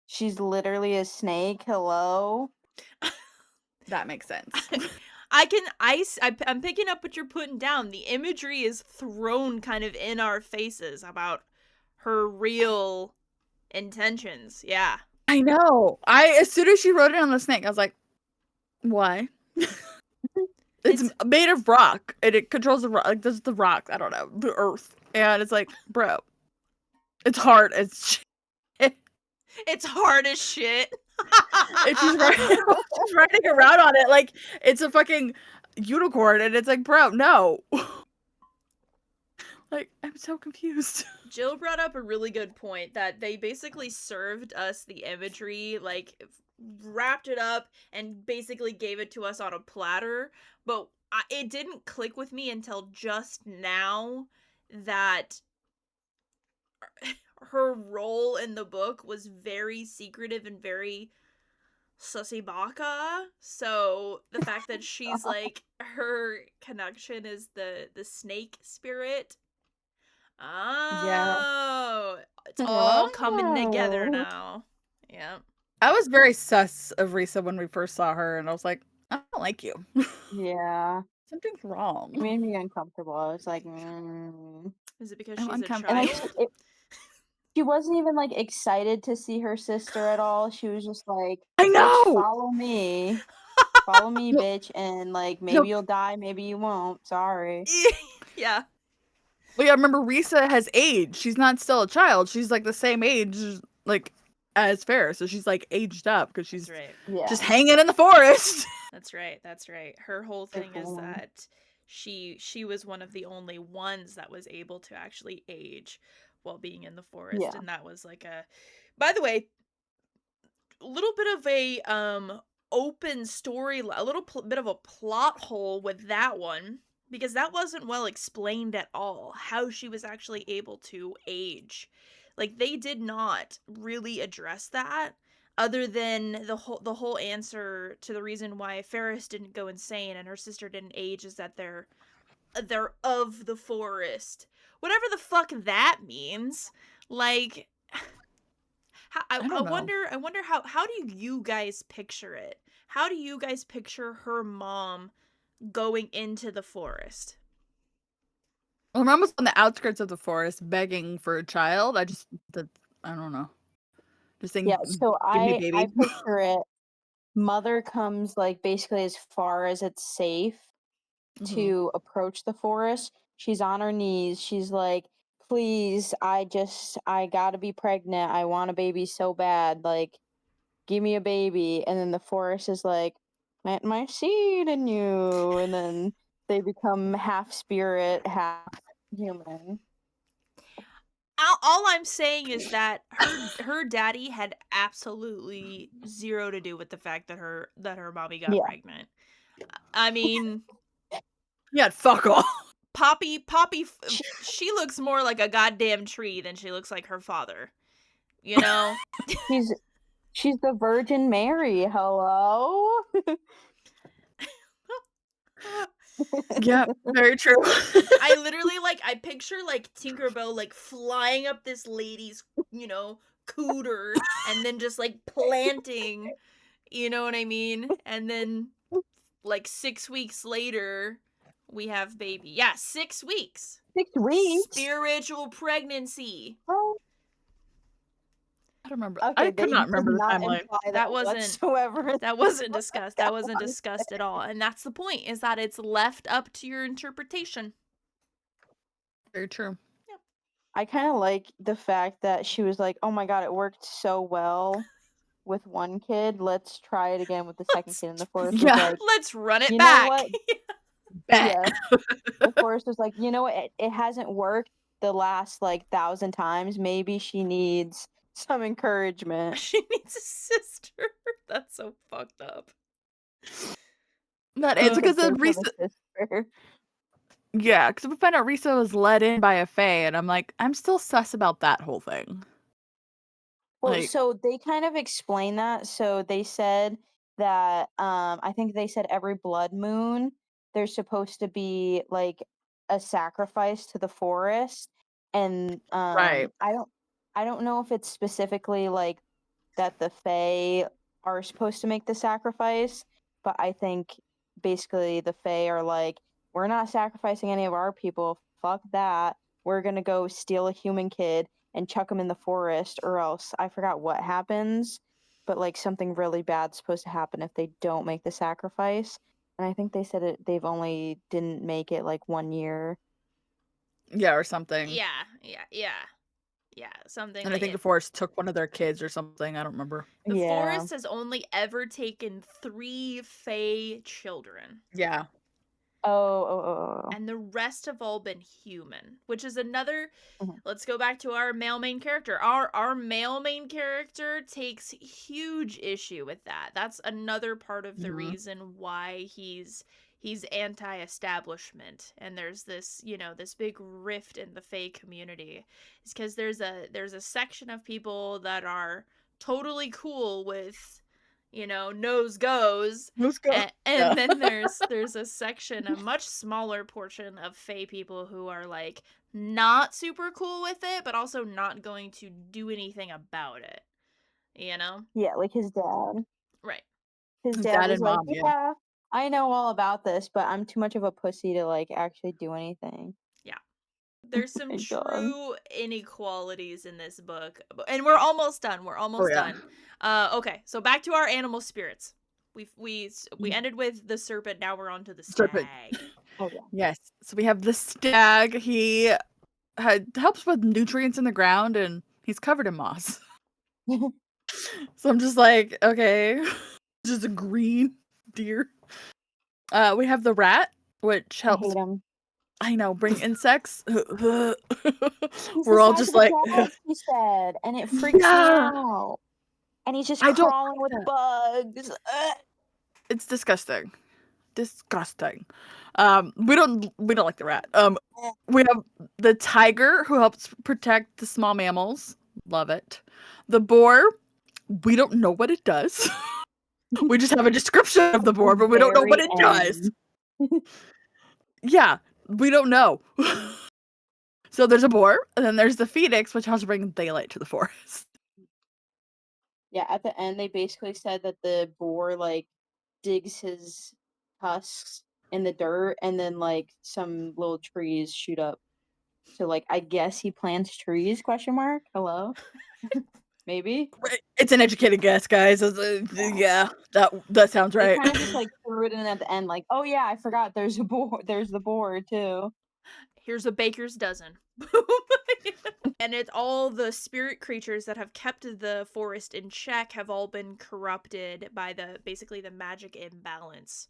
Speaker 2: She's literally a snake. Hello.
Speaker 3: That makes sense.
Speaker 1: I'm picking up what you're putting down. The imagery is thrown kind of in our faces about her real intentions. Yeah.
Speaker 3: I know. As soon as she wrote it on the snake, I was like, why? It's made of rock, and it controls the rock. Like, there's the rock. I don't know, the earth, and it's like, bro, it's hard as shit.
Speaker 1: It's hard as shit.
Speaker 3: And she's riding around on it like it's a fucking unicorn, and it's like, bro, no. Like, I'm so confused.
Speaker 1: Jill brought up a really good point that they basically served us the imagery, like wrapped it up and basically gave it to us on a platter, but it didn't click with me until just now that her role in the book was very secretive and very sussy baka. So the fact that she's like her connection is the snake spirit.
Speaker 3: Yeah.
Speaker 1: Oh, it's all coming together
Speaker 2: Oh.
Speaker 1: now. Yeah.
Speaker 3: I was very sus of Risa when we first saw her, and I was like, I don't like you.
Speaker 2: Yeah.
Speaker 3: Something's
Speaker 2: It
Speaker 3: wrong.
Speaker 2: made me uncomfortable. I was like,
Speaker 1: Is it because
Speaker 3: I'm
Speaker 1: she's a
Speaker 3: uncomfortable.
Speaker 2: and
Speaker 1: child?
Speaker 2: she wasn't even like excited to see her sister at all. She was just like,
Speaker 3: I
Speaker 2: bitch,
Speaker 3: know.
Speaker 2: follow me. Follow me,
Speaker 3: No,
Speaker 2: bitch, and like maybe
Speaker 3: no.
Speaker 2: you'll die, maybe you won't. Sorry.
Speaker 1: Yeah.
Speaker 3: Well, yeah, remember Risa has aged. She's not still a child. She's like the same age, like as Ferris. So she's like aged up because she's
Speaker 1: That's right.
Speaker 2: Yeah.
Speaker 3: just hanging in the forest.
Speaker 1: That's right. That's right. Her whole thing is that she was one of the only ones that was able to actually age while being in the forest,
Speaker 2: Yeah.
Speaker 1: and that was like a, by the way, a little bit of a open story, a little bit of a plot hole with that one, because that wasn't well explained at all how she was actually able to age. Like, they did not really address that, other than the whole answer to the reason why Ferris didn't go insane and her sister didn't age is that they're of the forest, whatever the fuck that means. Like, I
Speaker 3: I don't know.
Speaker 1: wonder how do you guys picture it? How do you guys picture her mom going into the forest?
Speaker 3: Well, her mom was on the outskirts of the forest begging for a child. I don't know. Just saying,
Speaker 2: Yeah, so
Speaker 3: give me a
Speaker 2: I
Speaker 3: baby.
Speaker 2: picture it mother comes like basically as far as it's safe to approach the forest. She's on her knees. She's like, please, I gotta be pregnant. I want a baby so bad. Like, give me a baby. And then the forest is like, plant my seed in you. And then they become half spirit, half human.
Speaker 1: All I'm saying is that her daddy had absolutely zero to do with the fact that her mommy got
Speaker 2: Yeah.
Speaker 1: pregnant. I mean,
Speaker 3: Yeah, fuck all.
Speaker 1: Poppy, she looks more like a goddamn tree than she looks like her father. You know?
Speaker 2: She's the Virgin Mary. Hello.
Speaker 3: Yeah, very true.
Speaker 1: I literally I picture Tinkerbell flying up this lady's, cooter and then just planting, you know what I mean? And then 6 weeks later we have baby. Yeah, 6 weeks.
Speaker 2: 6 weeks.
Speaker 1: Spiritual pregnancy.
Speaker 2: Oh.
Speaker 3: I don't remember.
Speaker 2: Okay,
Speaker 3: I could not remember the timeline.
Speaker 1: That wasn't
Speaker 2: whatsoever.
Speaker 1: That wasn't discussed. That wasn't discussed at all. And that's the point, is that it's left up to your interpretation.
Speaker 3: Very true.
Speaker 1: Yep.
Speaker 2: I kind of like the fact that she was like, "Oh my god, it worked so well with one kid. Let's try it again with the second kid." And the forest was like,
Speaker 1: let's run it
Speaker 2: "You
Speaker 1: back."
Speaker 2: know what?" Yeah. The forest was like, "You know what? It hasn't worked the last 1,000 times. Maybe she needs some encouragement."
Speaker 1: She needs a sister. That's so fucked up.
Speaker 3: That is because then Risa. Yeah, because we find out Risa was led in by a fae, and I'm like, I'm still sus about that whole thing.
Speaker 2: Well, so they kind of explain that. So they said that I think they said every blood moon there's supposed to be a sacrifice to the forest, and
Speaker 3: Right.
Speaker 2: I don't know if it's specifically that the fae are supposed to make the sacrifice, but I think basically the fae are like, we're not sacrificing any of our people. Fuck that. We're gonna go steal a human kid and chuck him in the forest, or else I forgot what happens, but something really bad's supposed to happen if they don't make the sacrifice. And I think they said they've only didn't make it 1 year.
Speaker 3: Yeah, or something.
Speaker 1: Yeah, something.
Speaker 3: And I think the forest took one of their kids or something. I don't remember.
Speaker 1: The forest has only ever taken 3 fae children.
Speaker 3: Yeah.
Speaker 2: Oh.
Speaker 1: And the rest have all been human, which is another.
Speaker 2: Mm-hmm.
Speaker 1: Let's go back to our male main character. Our male main character takes huge issue with that. That's another part of the reason why he's anti-establishment, and there's this this big rift in the fae community. It's because there's a section of people that are totally cool with nose goes. And then there's a section, a much smaller portion of fae people who are not super cool with it, but also not going to do anything about it.
Speaker 2: Yeah, like his dad.
Speaker 1: Right.
Speaker 2: His dad was
Speaker 3: and
Speaker 2: like,
Speaker 3: mom,
Speaker 2: yeah, I know all about this, but I'm too much of a pussy to actually do anything.
Speaker 1: Yeah. There's some
Speaker 2: God.
Speaker 1: true inequalities in this book, and we're almost done. Done. Okay, so back to our animal spirits. We ended with the serpent. Now we're on to the stag.
Speaker 2: Oh yeah.
Speaker 3: Yes. So we have the stag. He helps with nutrients in the ground, and he's covered in moss. So I'm just like, okay, just a green deer. We have the rat, which helps.
Speaker 2: I hate him.
Speaker 3: I know, bring insects. We're
Speaker 2: all just like, he said, and it freaks me out. And he's just crawling with bugs.
Speaker 3: It's disgusting. Disgusting. We don't like the rat. We have the tiger, who helps protect the small mammals. Love it. The boar, we don't know what it does. We just have a description of the boar, but we don't know what it does. Yeah, we don't know. So there's a boar, and then there's the phoenix, which helps bring daylight to the forest.
Speaker 2: Yeah, at the end, they basically said that the boar digs his tusks in the dirt, and then some little trees shoot up. So I guess he plants trees? Question mark. Hello. Maybe.
Speaker 3: It's an educated guess, guys. Yeah, that sounds
Speaker 2: They
Speaker 3: right.
Speaker 2: kind of just like threw it in at the end, like, oh yeah, I forgot there's a board. There's the board too.
Speaker 1: Here's a baker's dozen. And it's all the spirit creatures that have kept the forest in check have all been corrupted by basically the magic imbalance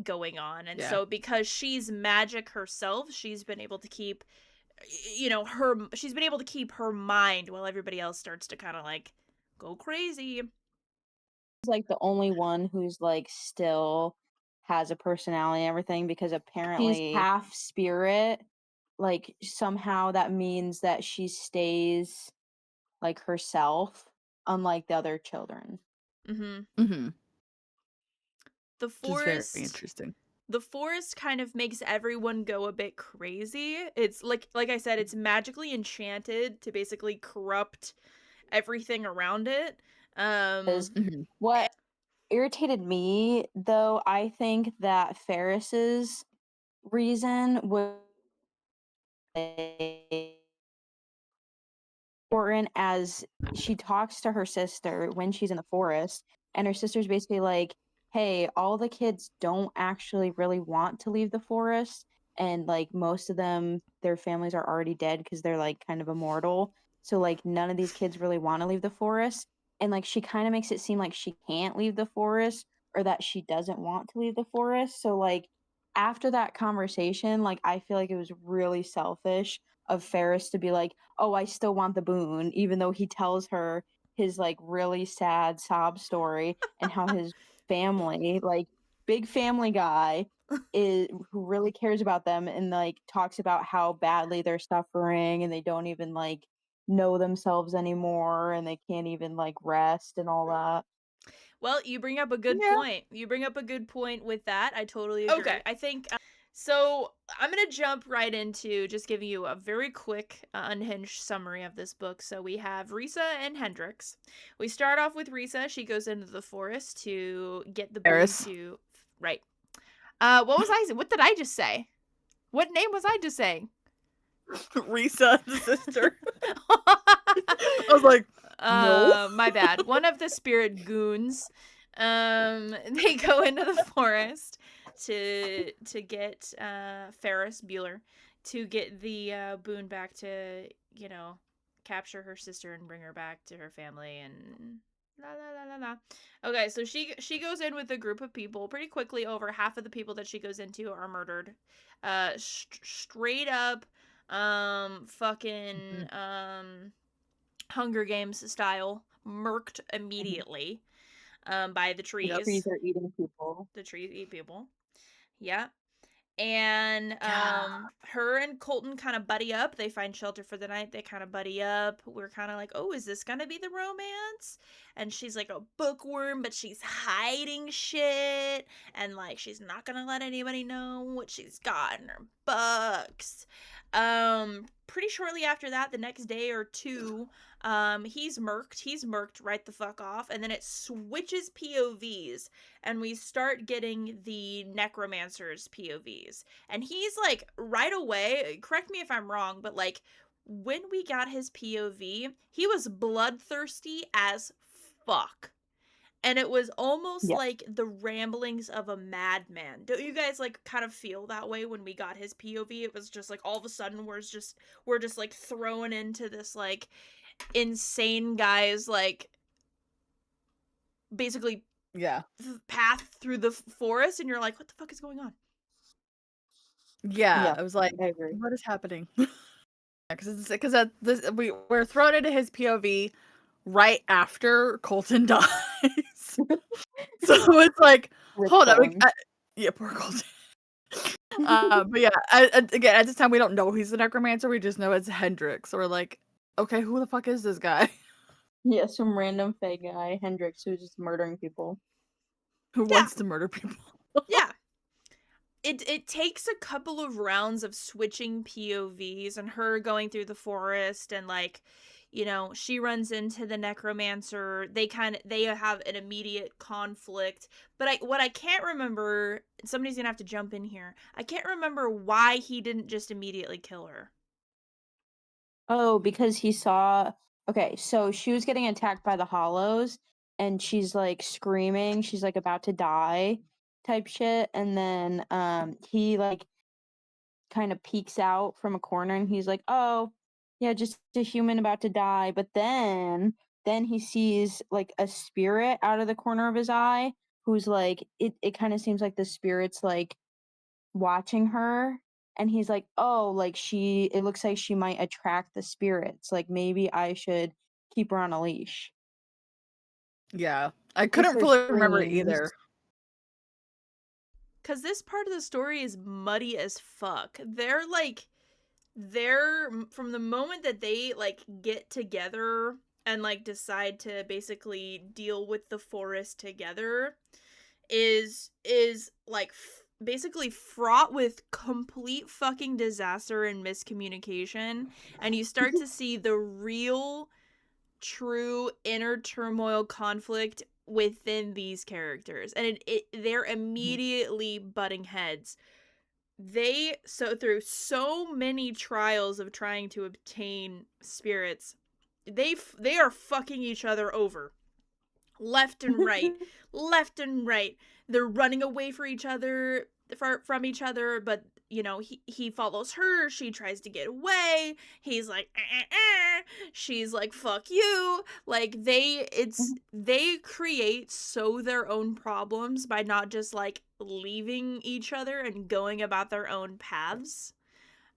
Speaker 1: going on. And
Speaker 3: Yeah.
Speaker 1: so because she's magic herself, she's been able to keep she's been able to keep her mind while everybody else starts to kind of like go crazy.
Speaker 2: He's like the only one who's like still has a personality and everything because apparently she's half spirit. Like somehow that means that she stays like herself, unlike the other children.
Speaker 1: Mm-hmm.
Speaker 3: Mm-hmm.
Speaker 1: The
Speaker 3: Which is very
Speaker 1: forest
Speaker 3: interesting.
Speaker 1: the forest kind of makes everyone go a bit crazy. It's like I said, it's magically enchanted to basically corrupt everything around it.
Speaker 3: Mhm.
Speaker 2: What irritated me though, I think that Ferris's reason was important as she talks to her sister when she's in the forest, and her sister's basically like, hey, all the kids don't actually really want to leave the forest, and like most of them, their families are already dead because they're like kind of immortal, so like none of these kids really want to leave the forest. And like she kind of makes it seem like she can't leave the forest, or that she doesn't want to leave the forest. So like after that conversation, like I feel like it was really selfish of Ferris to be like, oh, I still want the boon, even though he tells her his like really sad sob story and how his family, like big family guy, is who really cares about them, and like talks about how badly they're suffering and they don't even like know themselves anymore and they can't even like rest and all that.
Speaker 1: Well, you bring up a good
Speaker 3: Yeah.
Speaker 1: point. You bring up a good point with that. I totally agree.
Speaker 3: Okay.
Speaker 1: I think so. I'm going to jump right into just giving you a very quick, unhinged summary of this book. So we have Risa and Hendrix. We start off with Risa. She goes into the forest to get the boon
Speaker 3: Eris.
Speaker 1: to. Right. What did I just say? What name was I just saying?
Speaker 3: Risa, the sister. I was like, no.
Speaker 1: My bad. One of the spirit goons. They go into the forest to get Ferris Bueller to get the boon back to, capture her sister and bring her back to her family and la la la la la. Okay, so she goes in with a group of people. Pretty quickly, over half of the people that she goes into are murdered. Straight up fucking Hunger Games style, murked immediately by the trees.
Speaker 2: Trees are eating people.
Speaker 1: The trees eat people. Yeah. And
Speaker 3: Yeah.
Speaker 1: her and Colton kind of buddy up. They find shelter for the night. They kind of buddy up. We're kind of like, oh, is this gonna be the romance? And she's like a bookworm, but she's hiding shit, and like she's not gonna let anybody know what she's got in her books. Pretty shortly after that, the next day or two, he's murked right the fuck off, and then it switches POVs, and we start getting the necromancer's POVs. And he's like, right away, correct me if I'm wrong, but like when we got his POV, he was bloodthirsty as fuck. And it was almost like the ramblings of a madman. Don't you guys like kind of feel that way when we got his POV? It was just like all of a sudden we're just like thrown into this like insane guy's like basically
Speaker 3: Yeah.
Speaker 1: path through the forest, and you're like, what the fuck is going on?
Speaker 3: Yeah. I was like,
Speaker 2: I agree.
Speaker 3: what is happening? Because we're thrown into his POV right after Colton dies. So it's like, hold on. Yeah, poor Colton. But yeah, again, at this time, we don't know he's the necromancer. We just know it's Hendrix. So we're like, okay, who the fuck is this guy
Speaker 2: Yeah, some random fake guy, Hendrix, who's just murdering people.
Speaker 3: who
Speaker 1: Yeah.
Speaker 3: wants to murder people?
Speaker 1: Yeah. It takes a couple of rounds of switching POVs and her going through the forest, and like, she runs into the necromancer. They have an immediate conflict. But what I can't remember, somebody's gonna have to jump in here. I can't remember why he didn't just immediately kill her.
Speaker 2: Oh, because he saw Okay, so she was getting attacked by the hollows and she's like screaming, she's like about to die type shit. And then he like kind of peeks out from a corner and he's like, "Oh, yeah, just a human about to die." But then he sees like a spirit out of the corner of his eye who's like it kind of seems like the spirit's like watching her, and he's like, "Oh, like she it looks like she might attract the spirits. Like maybe I should keep her on a leash."
Speaker 3: Yeah. I
Speaker 2: It's
Speaker 3: couldn't
Speaker 2: her
Speaker 3: fully remember
Speaker 2: screams.
Speaker 3: either.
Speaker 1: Because this part of the story is muddy as fuck. From the moment that they like get together and like decide to basically deal with the forest together is like basically fraught with complete fucking disaster and miscommunication, and you start to see the real true inner turmoil conflict within these characters, and they're
Speaker 2: Mhm.
Speaker 1: immediately butting heads. They so through so many trials of trying to obtain spirits, they are fucking each other over left and right, left and right. They're running away from each other, but he follows her. She tries to get away. He's like, she's like, fuck you. Like they create so their own problems by not just like leaving each other and going about their own paths.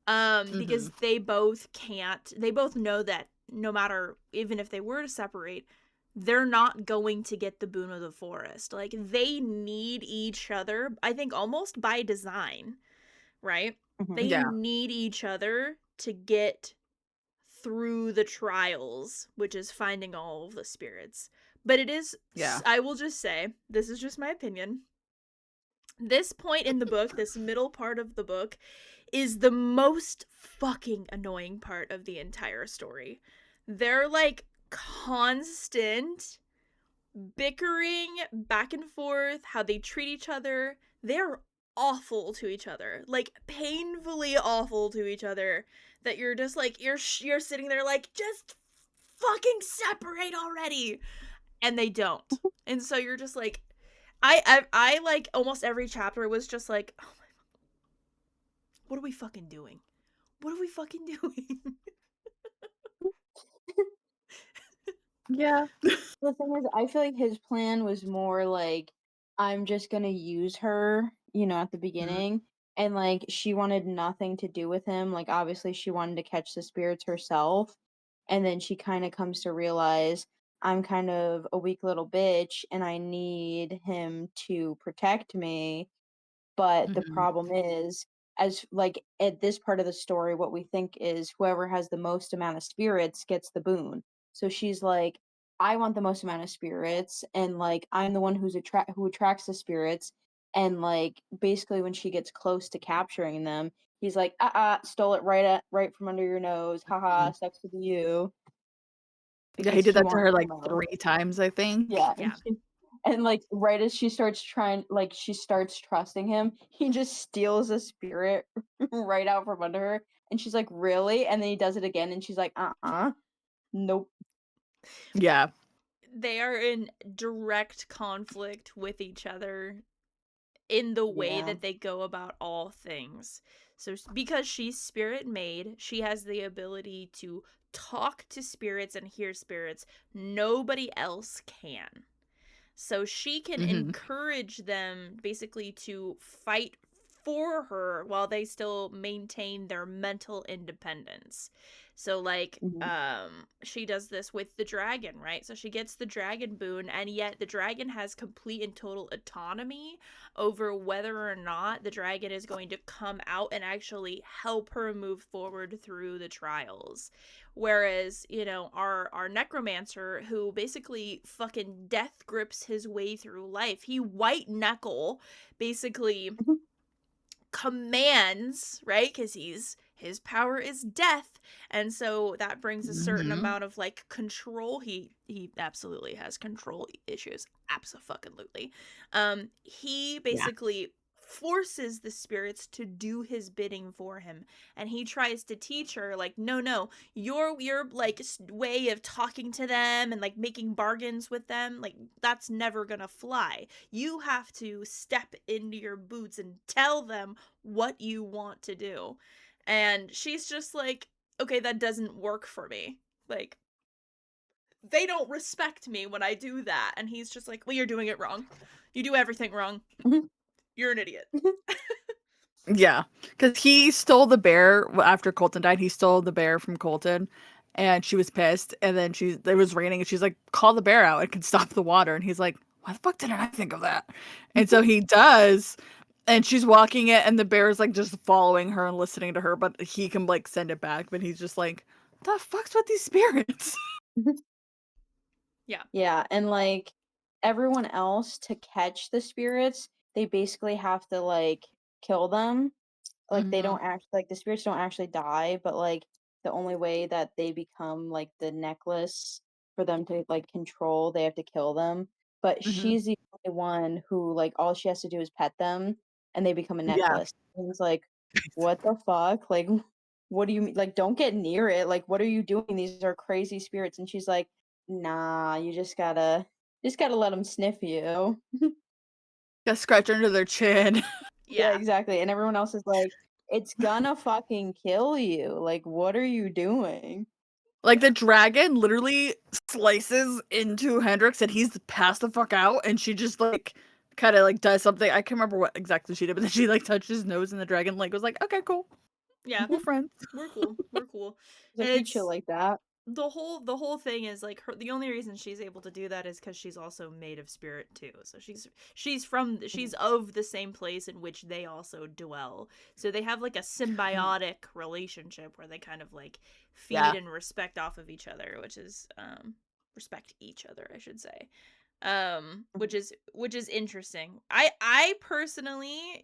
Speaker 3: Mhm.
Speaker 1: Because they both know that no matter, even if they were to separate, they're not going to get the boon of the forest. Like they need each other, I think almost by design, right?
Speaker 2: Mhm.
Speaker 1: They
Speaker 3: Yeah.
Speaker 1: need each other to get through the trials, which is finding all of the spirits. But
Speaker 3: Yeah.
Speaker 1: I will just say, this is just my opinion. This point in the book, this middle part of the book, is the most fucking annoying part of the entire story. They're like constant bickering back and forth, how they treat each other. They're awful to each other, like painfully awful to each other. That you're just like you're sitting there like, just fucking separate already, and they don't. And so you're just like, I like almost every chapter was just like, oh my, what are we fucking doing? What are we fucking doing?
Speaker 3: Yeah.
Speaker 2: The thing is, I feel like his plan was more like, I'm just gonna use her, at the
Speaker 3: Mhm.
Speaker 2: beginning. And like, she wanted nothing to do with him. Like, obviously, she wanted to catch the spirits herself. And then she kind of comes to realize, I'm kind of a weak little bitch and I need him to protect me. But the
Speaker 3: Mhm.
Speaker 2: problem is, as like at this part of the story, what we think is whoever has the most amount of spirits gets the boon. So she's like, I want the most amount of spirits, and like I'm the one who attracts the spirits. And like basically when she gets close to capturing them, he's like, stole it right from under your nose. Haha,
Speaker 3: Mhm.
Speaker 2: sucks to be you.
Speaker 3: Yeah, he
Speaker 2: Because
Speaker 3: did
Speaker 2: he
Speaker 3: that to
Speaker 2: wants
Speaker 3: her
Speaker 2: the
Speaker 3: like
Speaker 2: most.
Speaker 3: 3 times, I think.
Speaker 2: Yeah,
Speaker 1: Yeah.
Speaker 2: and like right as she starts trusting him, he just steals a spirit right out from under her, and she's like, "Really?" And then he does it again, and she's like, nope."
Speaker 3: Yeah.
Speaker 1: They are in direct conflict with each other in the way
Speaker 2: Yeah.
Speaker 1: that they go about all things. So, because she's spirit made, she has the ability to talk to spirits and hear spirits. Nobody else can. So she can
Speaker 3: Mhm.
Speaker 1: encourage them basically to fight for her while they still maintain their mental independence. So like
Speaker 2: Mhm.
Speaker 1: she does this with the dragon, right? So she gets the dragon boon, and yet the dragon has complete and total autonomy over whether or not the dragon is going to come out and actually help her move forward through the trials. Whereas, our necromancer, who basically fucking death grips his way through life, he white knuckle basically commands, right? Because his power is death, and so that brings a certain
Speaker 3: Mhm.
Speaker 1: amount of like control. He absolutely has control issues, absolutely. He
Speaker 3: Yeah.
Speaker 1: basically forces the spirits to do his bidding for him, and he tries to teach her like, no, your like way of talking to them and like making bargains with them, like that's never gonna fly. You have to step into your boots and tell them what you want to do. And she's just like, okay, that doesn't work for me. Like, they don't respect me when I do that. And he's just like, well, you're doing it wrong. You do everything wrong. You're an idiot.
Speaker 3: Yeah, because he stole the bear after Colton died. He stole the bear from Colton, and she was pissed. And then it was raining, and she's like, "Call the bear out. It can stop the water." And he's like, "Why the fuck didn't I think of that?" And so he does, and she's walking it, and the bear is like just following her and listening to her, but he can like send it back. But he's just like, "The fuck's with these spirits?"
Speaker 1: Yeah.
Speaker 2: Yeah, and like everyone else to catch the spirits, they basically have to like kill them. Like they
Speaker 3: Mm-hmm.
Speaker 2: don't act like the spirits don't actually die, but like the only way that they become like the necklace for them to like control, they have to kill them. But
Speaker 3: Mm-hmm.
Speaker 2: she's the only one who like all she has to do is pet them and they become a
Speaker 3: Yeah.
Speaker 2: necklace. And it's like, what the fuck? Like what do you mean? Like don't get near it. Like what are you doing? These are crazy spirits. And she's like, nah, you just gotta let them sniff you.
Speaker 3: Got scratch under their chin.
Speaker 2: Yeah,
Speaker 1: Yeah.
Speaker 2: exactly, and everyone else is like, "It's gonna fucking kill you, like, what are you doing?"
Speaker 3: Like the dragon literally slices into Hendrix and he's passed the fuck out and she just like kind of like does something. I can't remember what exactly she did, but then she like touched his nose and the dragon like was like, okay, cool.
Speaker 1: Yeah.
Speaker 3: We're friends.
Speaker 1: We're cool. We're cool.
Speaker 2: It's
Speaker 1: And
Speaker 2: like, "We chill
Speaker 1: it's
Speaker 2: like that."
Speaker 1: the whole thing is like the only reason she's able to do that is because she's also made of spirit too. So she's
Speaker 2: Mhm,
Speaker 1: of the same place in which they also dwell. So they have like a
Speaker 2: mhm.
Speaker 1: symbiotic relationship where they kind of like feed
Speaker 3: Yeah.
Speaker 1: and respect off of each other, which is respect each other, I should say.
Speaker 2: Mhm,
Speaker 1: Which is interesting. I personally,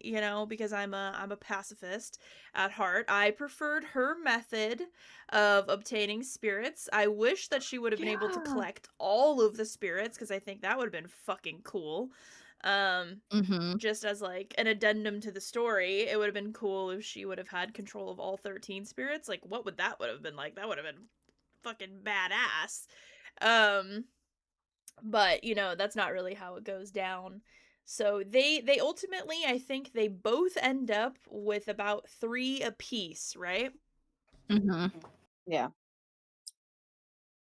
Speaker 1: because I'm a pacifist at heart, I preferred her method of obtaining spirits. I wish that she would have been able to
Speaker 3: Yeah.
Speaker 1: collect all of the spirits because I think that would have been fucking cool. Um,
Speaker 3: Mm-hmm.
Speaker 1: just as like an addendum to the story, it would have been cool if she would have had control of all 13 spirits. Like, what would have been like? That would have been fucking badass. Um, but that's not really how it goes down. So they ultimately, I think they both end up with about 3 apiece, right?
Speaker 3: Mm-hmm.
Speaker 2: mhm. Yeah,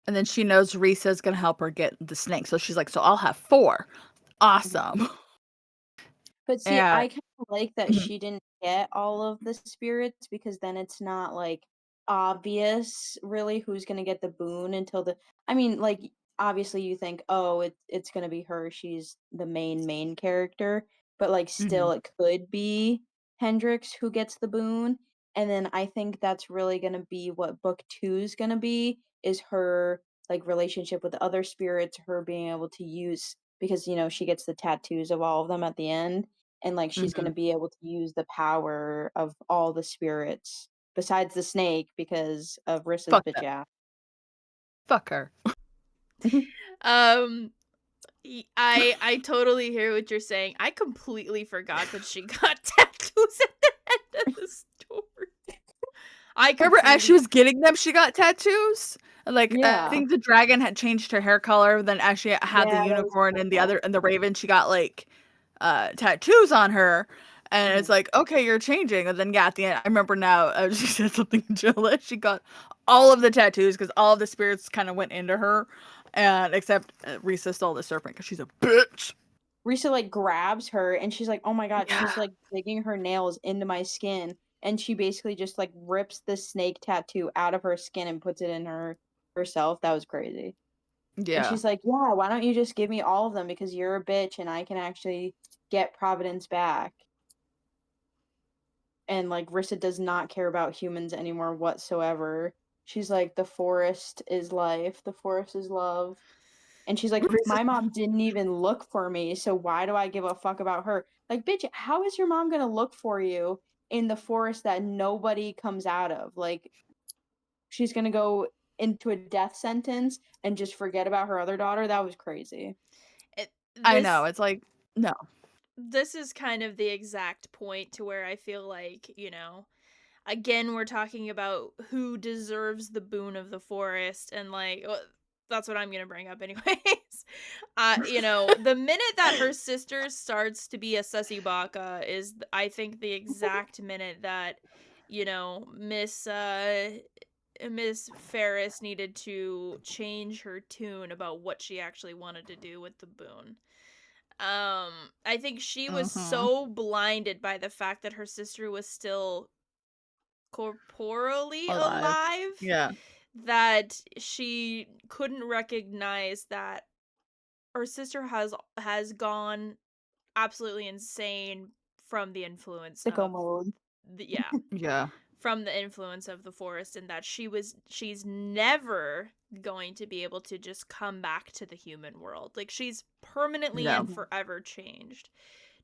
Speaker 3: And then she knows Risa's gonna help her get the snake. So she's like, so I'll have 4.
Speaker 2: mhm.
Speaker 3: Awesome.
Speaker 2: But see,
Speaker 3: And
Speaker 2: I kinda like that
Speaker 3: mhm,
Speaker 2: she didn't get all of the spirits because then it's not, like, obvious really who's gonna get the boon until I mean, like, obviously you think, "Oh, it's gonna be her, she's the main character," but, like,
Speaker 3: mhm,
Speaker 2: still it could be Hendrix who gets the boon, and then I think that's really gonna be what book 2 is gonna be, is her, like, relationship with the other spirits, her being able to use because, she gets the tattoos of all of them at the end, and like she's
Speaker 3: mhm.
Speaker 2: gonna be able to use the power of all the spirits besides the snake because of Rissa's
Speaker 3: Fuck
Speaker 2: bitch
Speaker 3: that.
Speaker 2: ass.
Speaker 3: Fuck her.
Speaker 1: Um I totally hear what you're saying. I completely forgot that she got tattoos at the end of the story. I
Speaker 3: Remember as she
Speaker 1: completely
Speaker 3: was getting them, she got tattoos? Like, I
Speaker 2: Yeah.
Speaker 3: think the dragon had changed her hair color, then as she had the
Speaker 2: Yeah, that was
Speaker 3: unicorn
Speaker 2: cool.
Speaker 3: and the raven, she got, like, tattoos on her, and it's
Speaker 2: Mhm.
Speaker 3: like, "Okay, you're changing," and then, yeah, at the end I remember now, she said something jealous, she got all of the tattoos because all of the spirits kinda went into her, and except, Risa stole the serpent because she's a bitch.
Speaker 2: Risa like grabs her and she's like, "Oh my god,
Speaker 3: Yeah.
Speaker 2: she's like digging her nails into my skin." And she basically just like rips the snake tattoo out of her skin and puts it in herself. That was crazy. And
Speaker 3: Yeah.
Speaker 2: she's like, "Yeah, why don't you just give me all of them because you're a bitch and I can actually get Providence back." And like Rissa does not care about humans anymore whatsoever. She's like, "The forest is life, the forest is love." And she's like,
Speaker 3: Risa's
Speaker 2: "My mom didn't even look for me, so why do I give a fuck about her?" Like, bitch, how is your mom gonna look for you in the forest that nobody comes out of? Like, she's gonna go into a death sentence and just forget about her other daughter? That was crazy.
Speaker 1: it,
Speaker 3: I know,
Speaker 1: this
Speaker 3: it's like, no.
Speaker 1: this is kind of the exact point to where I feel like, again, we're talking about who deserves the boon of the forest, and that's what I'm gonna bring up anyways. The minute that her sister starts to be a sussy baka is, I think, the exact minute that, Miss Ferris needed to change her tune about what she actually wanted to do with the boon. I think she was so blinded by the fact that her sister was still corporally
Speaker 3: Alive.
Speaker 1: alive
Speaker 3: Yeah.
Speaker 1: that she couldn't recognize that her sister has gone absolutely insane from the influence
Speaker 2: Sicko
Speaker 1: of
Speaker 2: mode.
Speaker 1: yeah,
Speaker 3: Yeah.
Speaker 1: from the influence of the forest, and that she's never going to be able to just come back to the human world. Like, she's permanently
Speaker 3: No.
Speaker 1: and forever changed.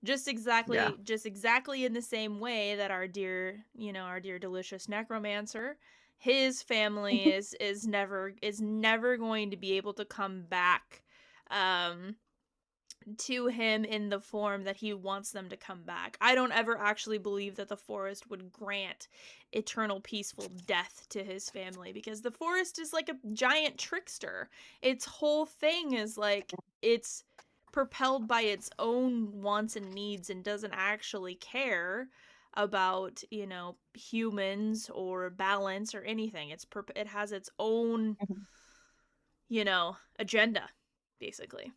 Speaker 1: Just
Speaker 3: Yeah.
Speaker 1: exactly in the same way that our dear delicious necromancer, his family is never going to be able to come back um to him in the form that he wants them to come back. I don't ever actually believe that the forest would grant eternal peaceful death to his family, because the forest is like a giant trickster. Its whole thing is like it's propelled by its own wants and needs and doesn't actually care about, humans or balance or anything. It has its own,
Speaker 2: Mhm.
Speaker 1: agenda, basically.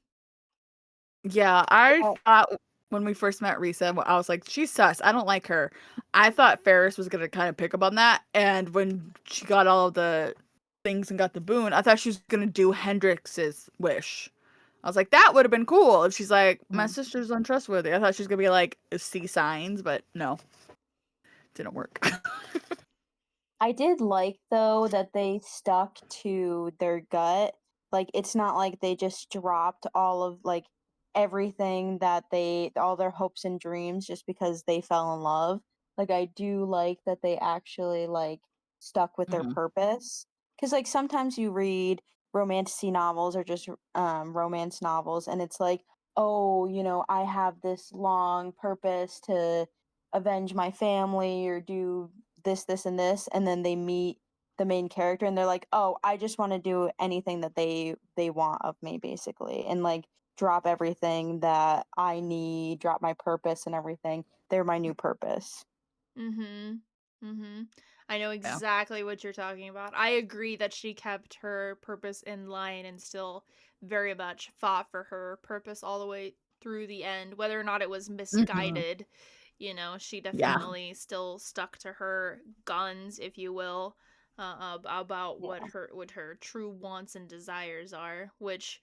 Speaker 3: Yeah, I
Speaker 2: Yeah.
Speaker 3: thought when we first met Risa, I was like, she's sus. I don't like her. I thought Ferris was gonna kind of pick up on that, and when she got all of the things and got the boon, I thought she was gonna do Hendrix's wish. I was like, that would have been cool if she's like, my
Speaker 2: Mhm.
Speaker 3: sister's untrustworthy. I thought she was gonna be like, see signs, but no, didn't work.
Speaker 2: I did like though that they stuck to their gut. Like it's not like they just dropped all of like everything that they all their hopes and dreams just because they fell in love. Like I do like that they actually like stuck with their
Speaker 3: Hmm.
Speaker 2: purpose. Cuz like sometimes you read romantic novels or just romance novels and it's like, "Oh, I have this long purpose to avenge my family or do this, and this," and then they meet the main character and they're like, "Oh, I just want to do anything that they want of me, basically, and like drop everything that I need, drop my purpose and everything. They're my new purpose."
Speaker 1: Mhm. Mhm. I know
Speaker 3: Yeah.
Speaker 1: exactly what you're talking about. I agree that she kept her purpose in line and still very much fought for her purpose all the way through the end, whether or not it was
Speaker 3: Hmm.
Speaker 1: misguided. She
Speaker 3: Yeah.
Speaker 2: Mhm.
Speaker 1: definitely still stuck to her guns, if you will, about
Speaker 2: Yeah.
Speaker 1: what her true wants and desires are, which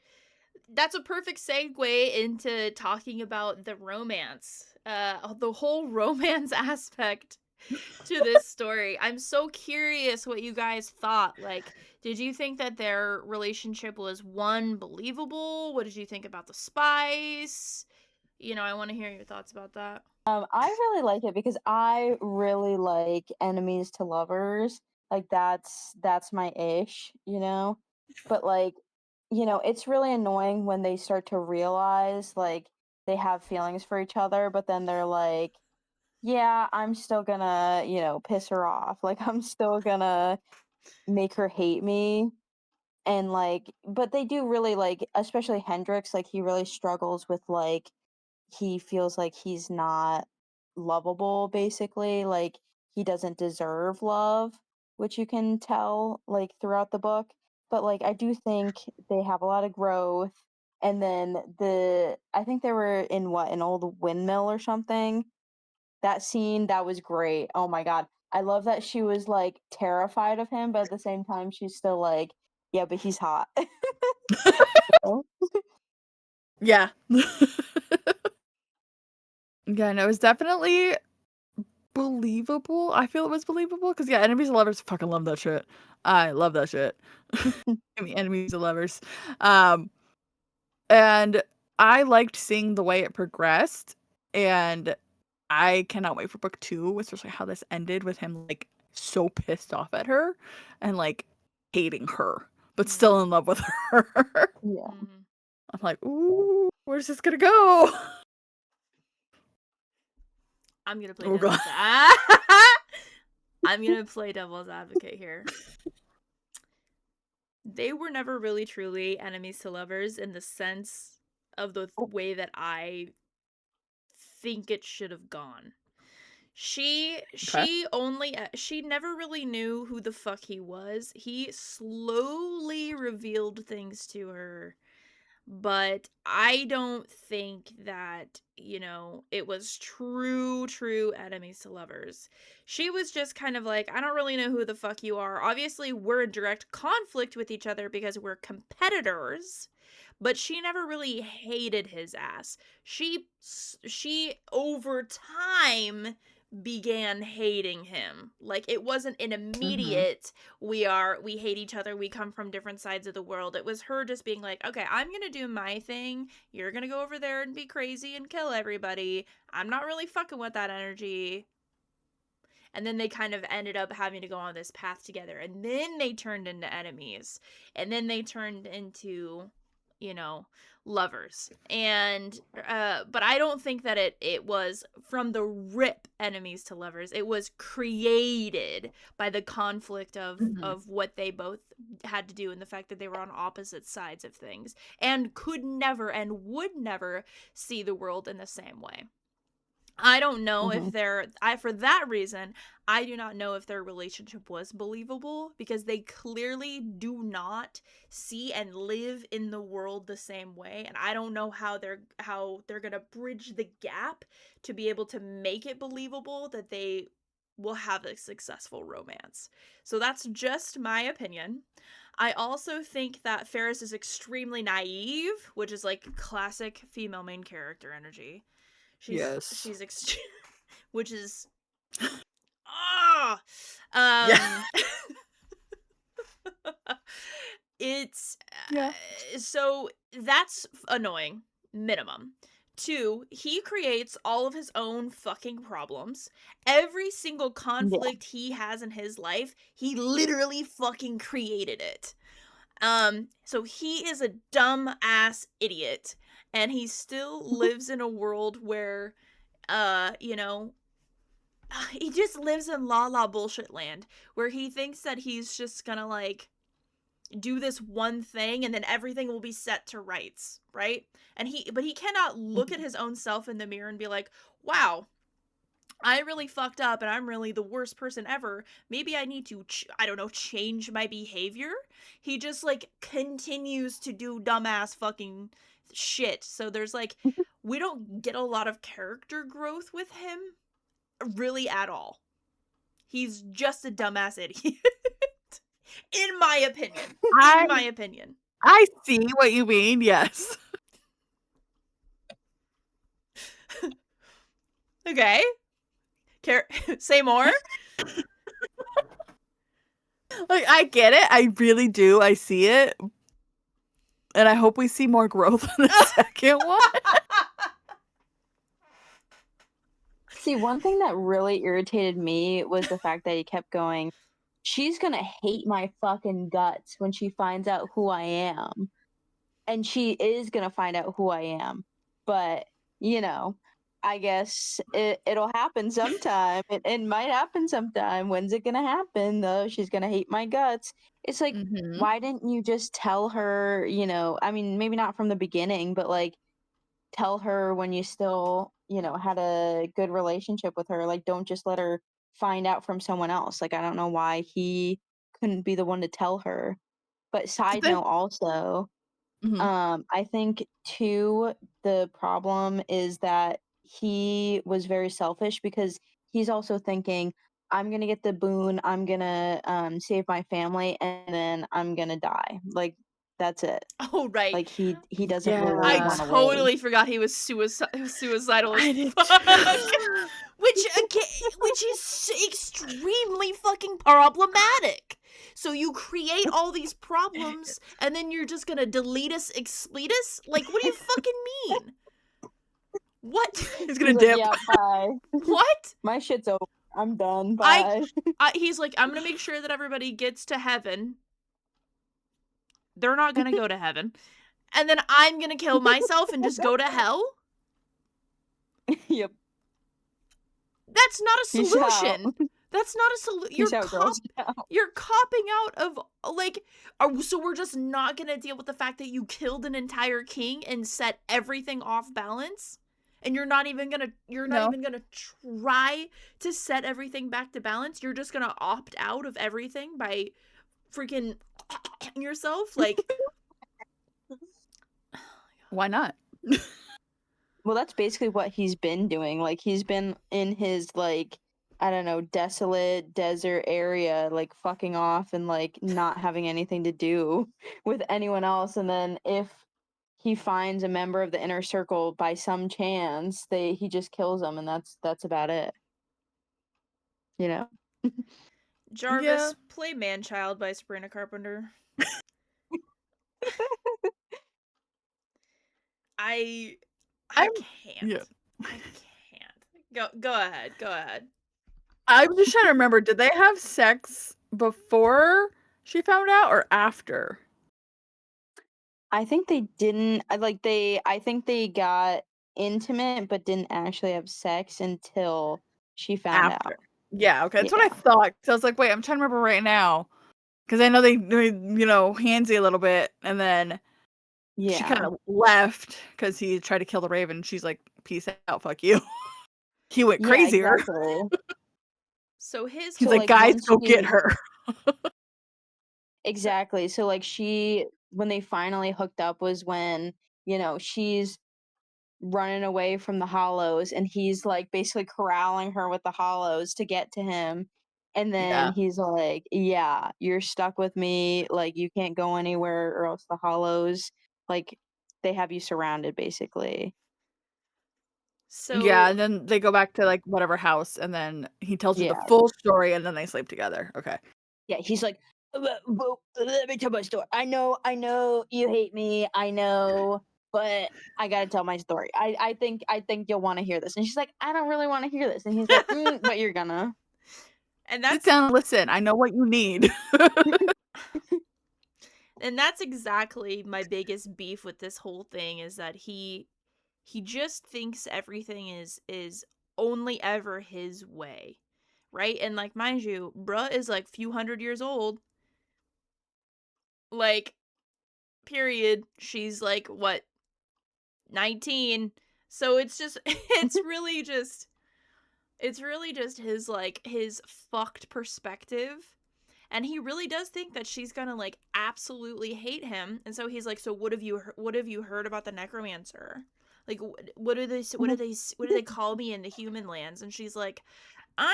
Speaker 1: that's a perfect segue into talking about the romance. The whole romance aspect to this story. I'm so curious what you guys thought. Like, did you think that their relationship was one believable? What did you think about the spice? I want to hear your thoughts about that.
Speaker 2: I really like it because I really like enemies to lovers. Like that's my ish. But like, it's really annoying when they start to realize like they have feelings for each other, but then they're like, "Yeah, I'm still gonna, piss her off. Like I'm still gonna make her hate me." And like, but they do really like, especially Hendrix, like he really struggles with like he feels like he's not lovable, basically, like he doesn't deserve love, which you can tell like throughout the book. But like I do think they have a lot of growth. And then I think they were in what, an old windmill or something. That scene, that was great. Oh my god, I love that she was like terrified of him, but at the same time she's still like, yeah, but he's hot. Oh.
Speaker 3: Yeah. Yeah, no, it was definitely believable. I feel it was believable because yeah, enemies and lovers fucking love that shit. I love that shit. I mean, enemies and lovers. Um, and I liked seeing the way it progressed, and I cannot wait for book two, especially how this ended with him like so pissed off at her and like hating her, but still in love with her.
Speaker 2: Yeah.
Speaker 1: Mm-hmm.
Speaker 3: I'm like, ooh, where's this gonna go?
Speaker 1: I'm gonna play
Speaker 3: Oh, God.
Speaker 1: I'm gonna play devil's advocate here. They were never really truly enemies to lovers in the sense of the way that I think it should have gone. She never really knew who the fuck he was. He slowly revealed things to her, but I don't think that, it was true enemies to lovers. She was just kind of like, I don't really know who the fuck you are. Obviously, we're in direct conflict with each other because we're competitors, but she never really hated his ass. She over time began hating him. Like, it wasn't an immediate we hate each other, we come from different sides of the world. It was her just being like, okay, I'm gonna do my thing, you're gonna go over there and be crazy and kill everybody. I'm not really fucking with that energy. And then they kind of ended up having to go on this path together, and then they turned into enemies, and then they turned into, lovers. And but I don't think that it was from the rip enemies to lovers. It was created by the conflict of what they both had to do, and the fact that they were on opposite sides of things and could never and would never see the world in the same way. I don't know if for that reason, I do not know if their relationship was believable, because they clearly do not see and live in the world the same way, and I don't know how they're going to bridge the gap to be able to make it believable that they will have a successful romance. So that's just my opinion. I also think that Ferris is extremely naive, which is like classic female main character energy.
Speaker 3: Yes.
Speaker 1: Which is
Speaker 3: Yeah.
Speaker 1: it's
Speaker 3: Yeah.
Speaker 1: so that's annoying, minimum. 2, he creates all of his own fucking problems. Every single conflict he has in his life, he literally fucking created it. So he is a dumb ass idiot, and he still lives in a world where he just lives in la bullshit land, where he thinks that he's just gonna like do this one thing and then everything will be set to rights, right? But he cannot look at his own self in the mirror and be like, wow, I really fucked up and I'm really the worst person ever. Maybe I need to, I don't know, change my behavior. He just like continues to do dumbass fucking shit. So there's like, we don't get a lot of character growth with him really at all. He's just a dumbass idiot. In my opinion.
Speaker 3: I see what you mean, yes.
Speaker 1: Okay. Say more?
Speaker 3: Like, I get it. I really do. I see it. And I hope we see more growth in the second one.
Speaker 2: See, one thing that really irritated me was the fact that he kept going, she's gonna hate my fucking guts when she finds out who I am. And she is gonna find out who I am. But, I guess it'll happen sometime. It might happen sometime. When's it gonna happen, though? She's gonna hate my guts. It's like, why didn't you just tell her, I mean, maybe not from the beginning, but like, tell her when you still, had a good relationship with her. Like, don't just let her find out from someone else. Like, I don't know why he couldn't be the one to tell her. But side note also, I think too, the problem is that he was very selfish, because he's also thinking, I'm gonna get the boon, I'm gonna save my family, and then I'm gonna die. Like, that's it.
Speaker 1: Oh, right.
Speaker 2: Like, he doesn't
Speaker 3: Yeah.
Speaker 2: really
Speaker 1: I
Speaker 2: want to
Speaker 1: totally
Speaker 2: live.
Speaker 1: forgot he was suicidal
Speaker 3: I
Speaker 1: as
Speaker 3: did
Speaker 1: fuck.
Speaker 3: too.
Speaker 1: Which is extremely fucking problematic. So you create all these problems and then you're just gonna delete us, expleet us? Like, what do you fucking mean? What?
Speaker 3: He's gonna
Speaker 2: He's like,
Speaker 3: dip.
Speaker 2: yeah, bye.
Speaker 1: What?
Speaker 2: My shit's over. I'm done. Bye.
Speaker 1: He's like, I'm gonna make sure that everybody gets to heaven. They're not gonna go to heaven. And then I'm gonna kill myself and just go to hell?
Speaker 2: Yep.
Speaker 1: That's not a
Speaker 2: Peace out.
Speaker 1: solution. That's not a solution.
Speaker 2: Peace out, Girl Scout.
Speaker 1: You're copping out of, like, so we're just not gonna deal with the fact that you killed an entire king and set everything off balance? And you're not even gonna try to set everything back to balance? You're just gonna opt out of everything by freaking yourself? Like,
Speaker 3: Why not?
Speaker 2: Well, that's basically what he's been doing. Like, he's been in his, like, I don't know, desolate desert area, like, fucking off and, like, not having anything to do with anyone else. And then if he finds a member of the inner circle by some chance, he just kills them, and that's about it. You know?
Speaker 1: Jarvis,
Speaker 3: Yeah.
Speaker 1: play Man-Child by Sabrina Carpenter. I can't.
Speaker 3: Yeah.
Speaker 1: I can't. Go ahead. Go ahead.
Speaker 3: I'm just trying to remember, did they have sex before she found out or after?
Speaker 2: I think they didn't. I think they got intimate, but didn't actually have sex until she found out.
Speaker 3: Yeah, okay. That's what I thought. So I was like, wait, I'm trying to remember right now. Because I know they, handsy a little bit, and then she kind of left because he tried to kill the raven. She's like, peace out, fuck you. He went crazier.
Speaker 2: Exactly.
Speaker 1: So he's
Speaker 3: like, guys, go get her.
Speaker 2: Exactly. So, like, when they finally hooked up was when, she's running away from the hollows, and he's, like, basically corralling her with the hollows to get to him. And then he's like, yeah, you're stuck with me. Like, you can't go anywhere or else the hollows, like, they have you surrounded, basically.
Speaker 1: So
Speaker 3: yeah, and then they go back to, like, whatever house, and then he tells her the full story, and then they sleep together. Okay.
Speaker 2: Yeah, he's like, well, let me tell my story. I know you hate me. I know, but I gotta tell my story. I think you'll want to hear this. And she's like, I don't really want to hear this. And he's like, but you're gonna.
Speaker 1: And that's
Speaker 3: sit down, listen. I know what you need.
Speaker 1: And that's exactly my biggest beef with this whole thing, is that he just thinks everything is only ever his way, right? And, like, mind you, bruh is like few hundred years old, like, period. She's like, what, 19? So it's just it's really just his, like, his fucked perspective. And he really does think that she's gonna, like, absolutely hate him. And so he's like, so what have you heard about the necromancer? Like, what do they call me in the human lands? And she's like, I've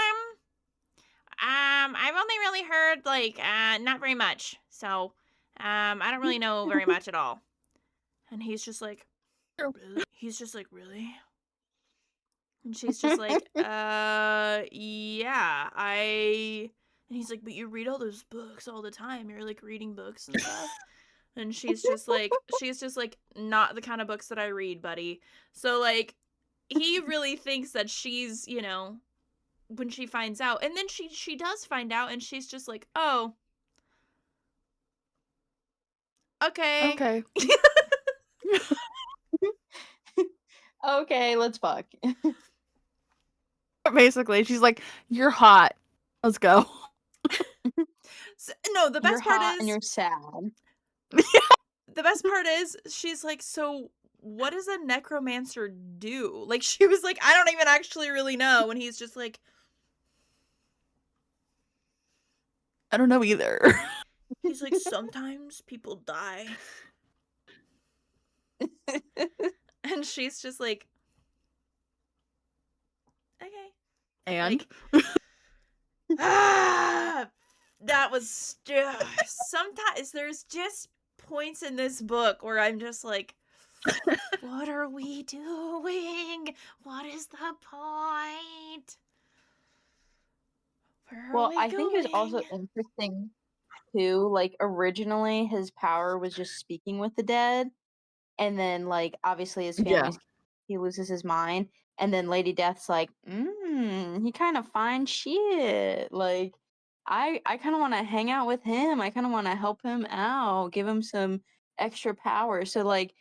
Speaker 1: only really heard, like, not very much. So, I don't really know very much at all. And he's just like, really? He's just like, really? And she's just like, yeah, And he's like, but you read all those books all the time. You're, like, reading books and stuff. And she's just like, not the kind of books that I read, buddy. So, like, he really thinks that she's, when she finds out. And then she does find out, and she's just like, oh, okay.
Speaker 3: Okay.
Speaker 2: Okay, let's fuck.
Speaker 3: Basically, she's like, you're hot. Let's go.
Speaker 1: No, the best
Speaker 2: You're
Speaker 1: part
Speaker 2: hot
Speaker 1: is,
Speaker 2: and you're sad.
Speaker 1: the best part is, she's like, so what does a necromancer do? Like, she was like, I don't even actually really know. And he's just like,
Speaker 3: I don't know either.
Speaker 1: He's like, sometimes people die. And she's just like, okay.
Speaker 3: And?
Speaker 1: Like, that was sometimes there's just points in this book where I'm just like, what are we doing? What is the point?
Speaker 2: Well, I think it was also interesting too. Like, originally his power was just speaking with the dead, and then, like, obviously his family's he loses his mind, and then Lady Death's like, he kind of fine shit. Like, I kind of want to hang out with him. I kind of want to help him out, give him some extra power. So, like,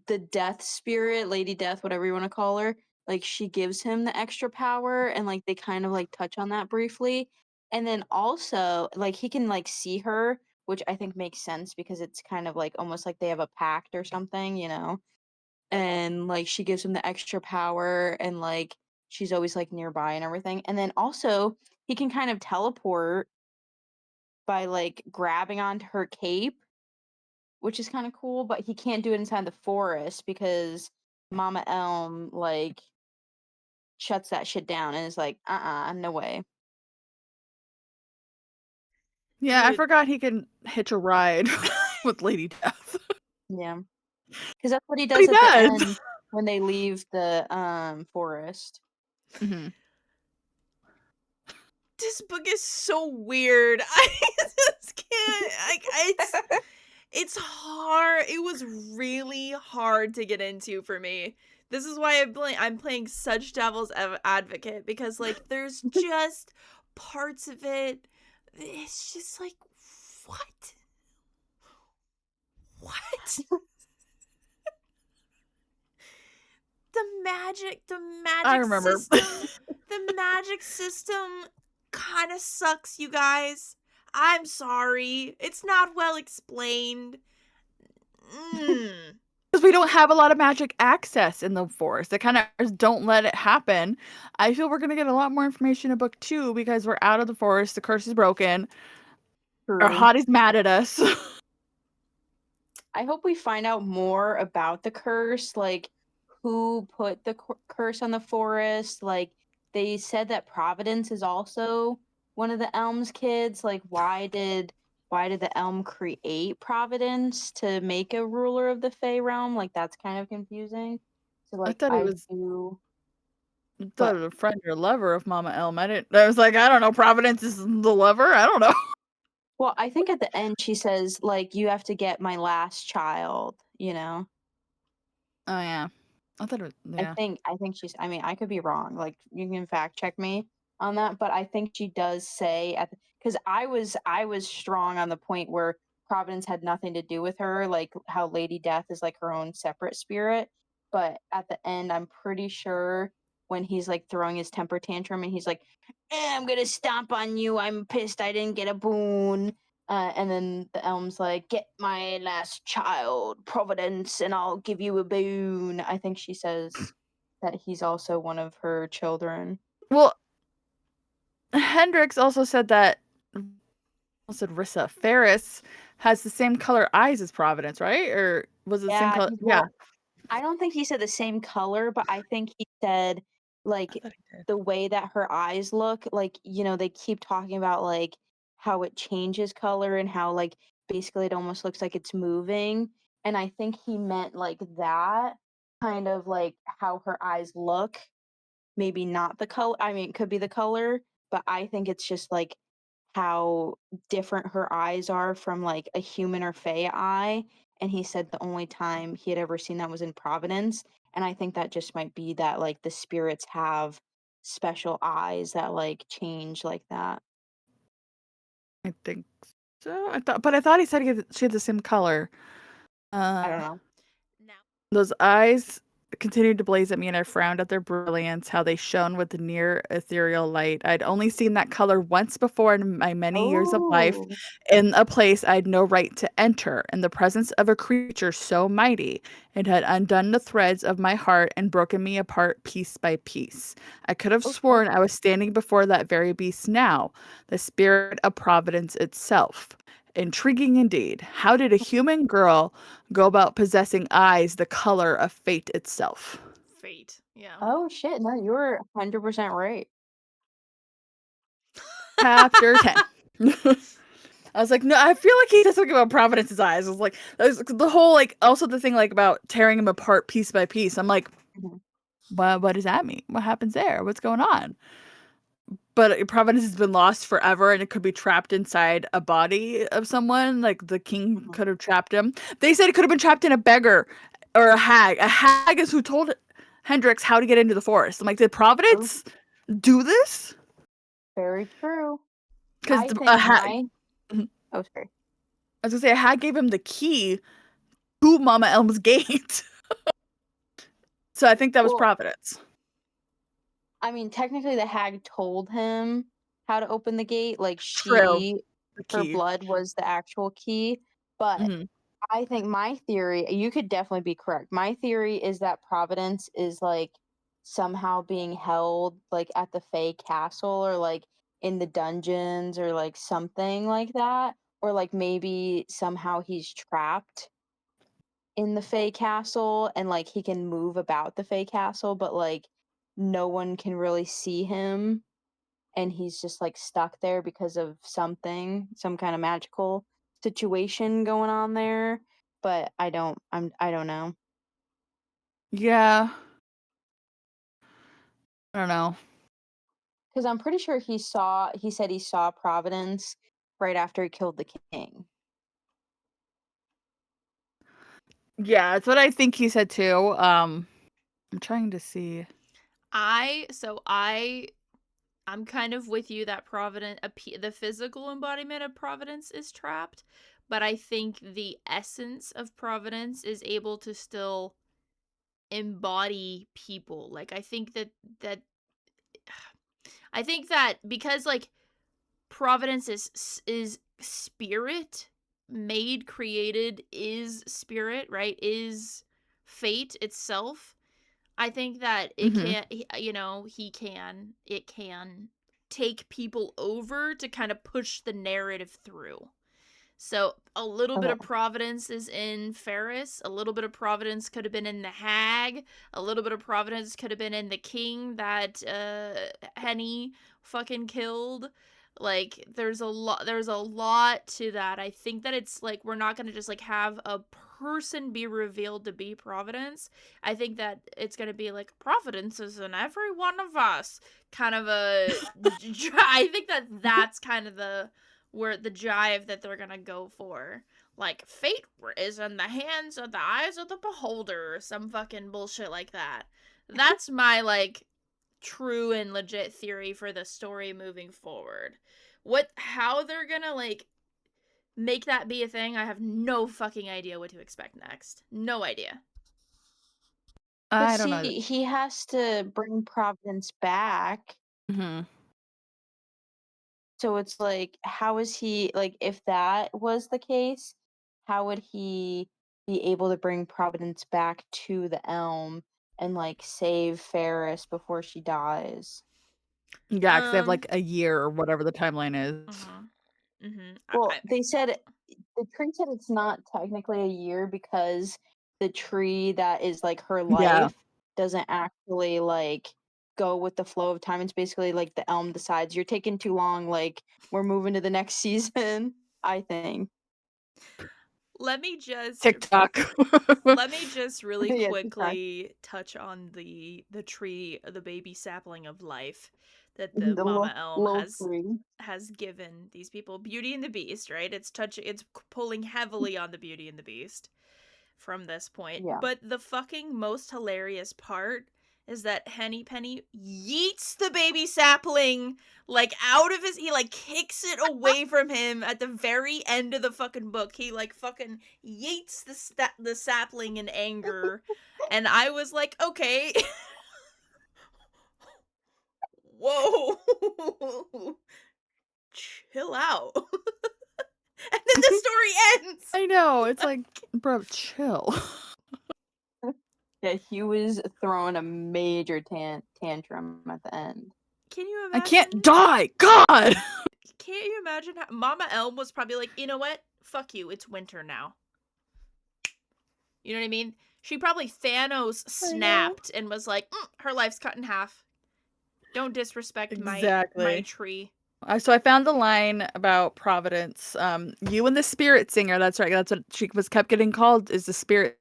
Speaker 2: the death spirit, Lady Death, whatever you want to call her, like she gives him the extra power, and like they kind of like touch on that briefly. And then also like he can like see her, which I think makes sense because it's kind of like almost like they have a pact or something, you know. And like she gives him the extra power, and like she's always like nearby and everything. And then also he can kind of teleport by like grabbing onto her cape, which is kind of cool, but he can't do it inside the forest because Mama Elm like shuts that shit down and is like, no way.
Speaker 3: Yeah, I
Speaker 1: Dude,
Speaker 3: forgot he can hitch a ride with Lady Death.
Speaker 2: Yeah. Because that's what he
Speaker 3: But he
Speaker 2: does at the
Speaker 3: does.
Speaker 2: end when they leave the forest.
Speaker 3: hmm
Speaker 1: this book is so weird. I just can't. It's hard. It was really hard to get into for me. This is why I'm playing such devil's advocate, because like there's just parts of it. It's just like, what? What? the
Speaker 3: I
Speaker 1: magic
Speaker 3: remember.
Speaker 1: system, the magic system kind of sucks, you guys. I'm sorry. It's not well explained. Mm.
Speaker 3: Because we don't have a lot of magic access in the forest. They kind of don't let it happen. I feel we're going to get a lot more information in book 2 because we're out of the forest. The curse is broken. Our
Speaker 2: True.
Speaker 3: hottie's mad at us.
Speaker 2: I hope we find out more about the curse, like who put the curse on the forest. Like they said that Providence is also one of the Elm's kids. Like why did the Elm create Providence to make a ruler of the Fey realm? Like that's kind of confusing. So
Speaker 3: I
Speaker 2: like
Speaker 3: thought it
Speaker 2: I
Speaker 3: was
Speaker 2: do what
Speaker 3: a friend or lover of Mama Elm. I was like, I don't know. Providence is the lover? I don't know.
Speaker 2: well, I think at the end she says like you have to get my last child, you know.
Speaker 3: Oh, yeah. I thought it was, yeah.
Speaker 2: I think she's I mean, I could be wrong. Like you can fact check me on that, but I think she does say at cuz I was strong on the point where Providence had nothing to do with her, like how Lady Death is like her own separate spirit, but at the end I'm pretty sure when he's like throwing his temper tantrum and he's like, I'm going to stomp on you. I'm pissed I didn't get a boon. And then the Elm's like, get my last child, Providence, and I'll give you a boon. I think she says that he's also one of her children.
Speaker 3: Well, Hendrix also said that, I said Rissa, Ferris has the same color eyes as Providence, right? Or was it the same
Speaker 2: Yeah,
Speaker 3: color? Yeah.
Speaker 2: well, I don't think he said the same color, but I think he said
Speaker 3: I
Speaker 2: like
Speaker 3: thought he did.
Speaker 2: the way that her eyes look, like, you know, they keep talking about like how it changes color and how like basically it almost looks like it's moving. And I think he meant like that kind of like how her eyes look, maybe not the color. I mean, it could be the color, but I think it's just like how different her eyes are from like a human or fae eye. And he said the only time he had ever seen that was in Providence. And I think that just might be that like the spirits have special eyes that like change like that.
Speaker 3: I think so. I thought he said she had the same color.
Speaker 2: I don't
Speaker 3: Uh,
Speaker 2: know.
Speaker 1: Now,
Speaker 3: those eyes continued to blaze at me, and I frowned at their brilliance, how they shone with the near ethereal light. I'd only seen that color once before in my many years of life,
Speaker 2: Oh,
Speaker 3: in a place I'd no right to enter, in the presence of a creature so mighty. It had undone the threads of my heart and broken me apart piece by piece. I could have
Speaker 2: okay.
Speaker 3: sworn I was standing before that very beast now, the spirit of Providence itself. Intriguing indeed. How did a human girl go about possessing eyes the color of fate itself?
Speaker 1: fate. Yeah.
Speaker 2: Oh shit. No, you were 100% right.
Speaker 3: Chapter 10. I was like, no, I feel like he said something about Providence's eyes. I was like, the whole, like, also the thing, like, about tearing him apart piece by piece. I'm like,
Speaker 2: Mhm.
Speaker 3: what does that mean? What happens there? What's going on? But Providence has been lost forever, and it could be trapped inside a body of someone. Like, the king
Speaker 2: Mhm.
Speaker 3: could have trapped him. They said it could have been trapped in a beggar or a hag. A hag is who told Hendrix how to get into the forest. I'm like, did
Speaker 2: True.
Speaker 3: Providence do this?
Speaker 2: Very true.
Speaker 3: Because
Speaker 2: I
Speaker 3: a
Speaker 2: think
Speaker 3: hag,
Speaker 2: my
Speaker 3: I
Speaker 2: oh sorry.
Speaker 3: was gonna say, a hag gave him the key to Mama Elm's gate. So I think that was
Speaker 2: Well,
Speaker 3: Providence.
Speaker 2: I mean, technically, the hag told him how to open the gate. Like,
Speaker 3: True. The
Speaker 2: her
Speaker 3: key.
Speaker 2: blood was the actual key. But
Speaker 3: Mhm.
Speaker 2: I think my theory, you could definitely be correct. My theory is that Providence is like somehow being held like at the Fae Castle or like in the dungeons or like something like that. Or like maybe somehow he's trapped in the Fae Castle and like he can move about the Fae Castle, but like no one can really see him and he's just like stuck there because of something, some kind of magical situation going on there. But I don't know.
Speaker 3: Yeah. I don't know.
Speaker 2: Because I'm pretty sure he said he saw Providence right after he killed the king.
Speaker 3: Yeah, that's what I think he said too. I'm trying to see.
Speaker 1: I'm kind of with you that the physical embodiment of Providence is trapped, but I think the essence of Providence is able to still embody people. Like that I think that because like Providence is spirit made, created, is spirit, right? Is fate itself. I think that it
Speaker 3: Mhm.
Speaker 1: can, it can take people over to kind of push the narrative through. So a little bit of
Speaker 2: Okay.
Speaker 1: Providence is in Ferris. A little bit of Providence could have been in the Hag. A little bit of Providence could have been in the King that Henny fucking killed. Like there's a lot to that. I think that it's like we're not going to just like have a person be revealed to be Providence. I think that it's going to be like Providence is in every one of us. Kind of a I think that that's kind of the where the jive that they're gonna go for. Like, fate is in the hands of the eyes of the beholder, or some fucking bullshit like that. That's my, like, true and legit theory for the story moving forward. How they're gonna, like, make that be a thing, I have no fucking idea what to expect next. No idea.
Speaker 2: But
Speaker 3: I don't know.
Speaker 2: see, he has to bring Providence back.
Speaker 3: Mhm.
Speaker 2: So it's like, how is he like if that was the case, how would he be able to bring Providence back to the elm and like save Ferris before she dies?
Speaker 3: Yeah, because they have
Speaker 1: Um,
Speaker 3: like a year or whatever the timeline is.
Speaker 1: uh-huh. Mm-hmm.
Speaker 2: Well, they said the tree said it's not technically a year because the tree that is like her
Speaker 3: Yeah.
Speaker 2: life doesn't actually like go with the flow of time. It's basically like the elm decides you're taking too long, like we're moving to the next season, I think.
Speaker 1: let me just
Speaker 3: TikTok.
Speaker 1: let me just really
Speaker 2: Yeah, TikTok.
Speaker 1: quickly touch on the tree, the baby sapling of life that the
Speaker 2: The
Speaker 1: mama elm
Speaker 2: little tree.
Speaker 1: has given these people. Beauty and the Beast, right? It's pulling heavily on the Beauty and the Beast from this point.
Speaker 2: Yeah.
Speaker 1: But the fucking most hilarious part is that Henny Penny yeets the baby sapling like out of his he like kicks it away from him at the very end of the fucking book. He like fucking yeets the sapling in anger. And I was like, "Okay. Whoa. Chill out." And then the story ends.
Speaker 3: I know. It's like, bro, chill.
Speaker 2: Yeah, he was throwing a major tantrum at the end.
Speaker 1: Can you
Speaker 3: I
Speaker 1: imagine?
Speaker 3: can't die. God.
Speaker 1: Can't you imagine how Mama Elm was probably like, you know what? Fuck you. It's winter now. You know what I mean? She probably Thanos
Speaker 3: I know.
Speaker 1: snapped and was like, her life's cut in half. Don't disrespect my
Speaker 3: Exactly.
Speaker 1: tree.
Speaker 3: So I found the line about Providence. You and the spirit singer. That's right. That's what she was kept getting called. Is the spirit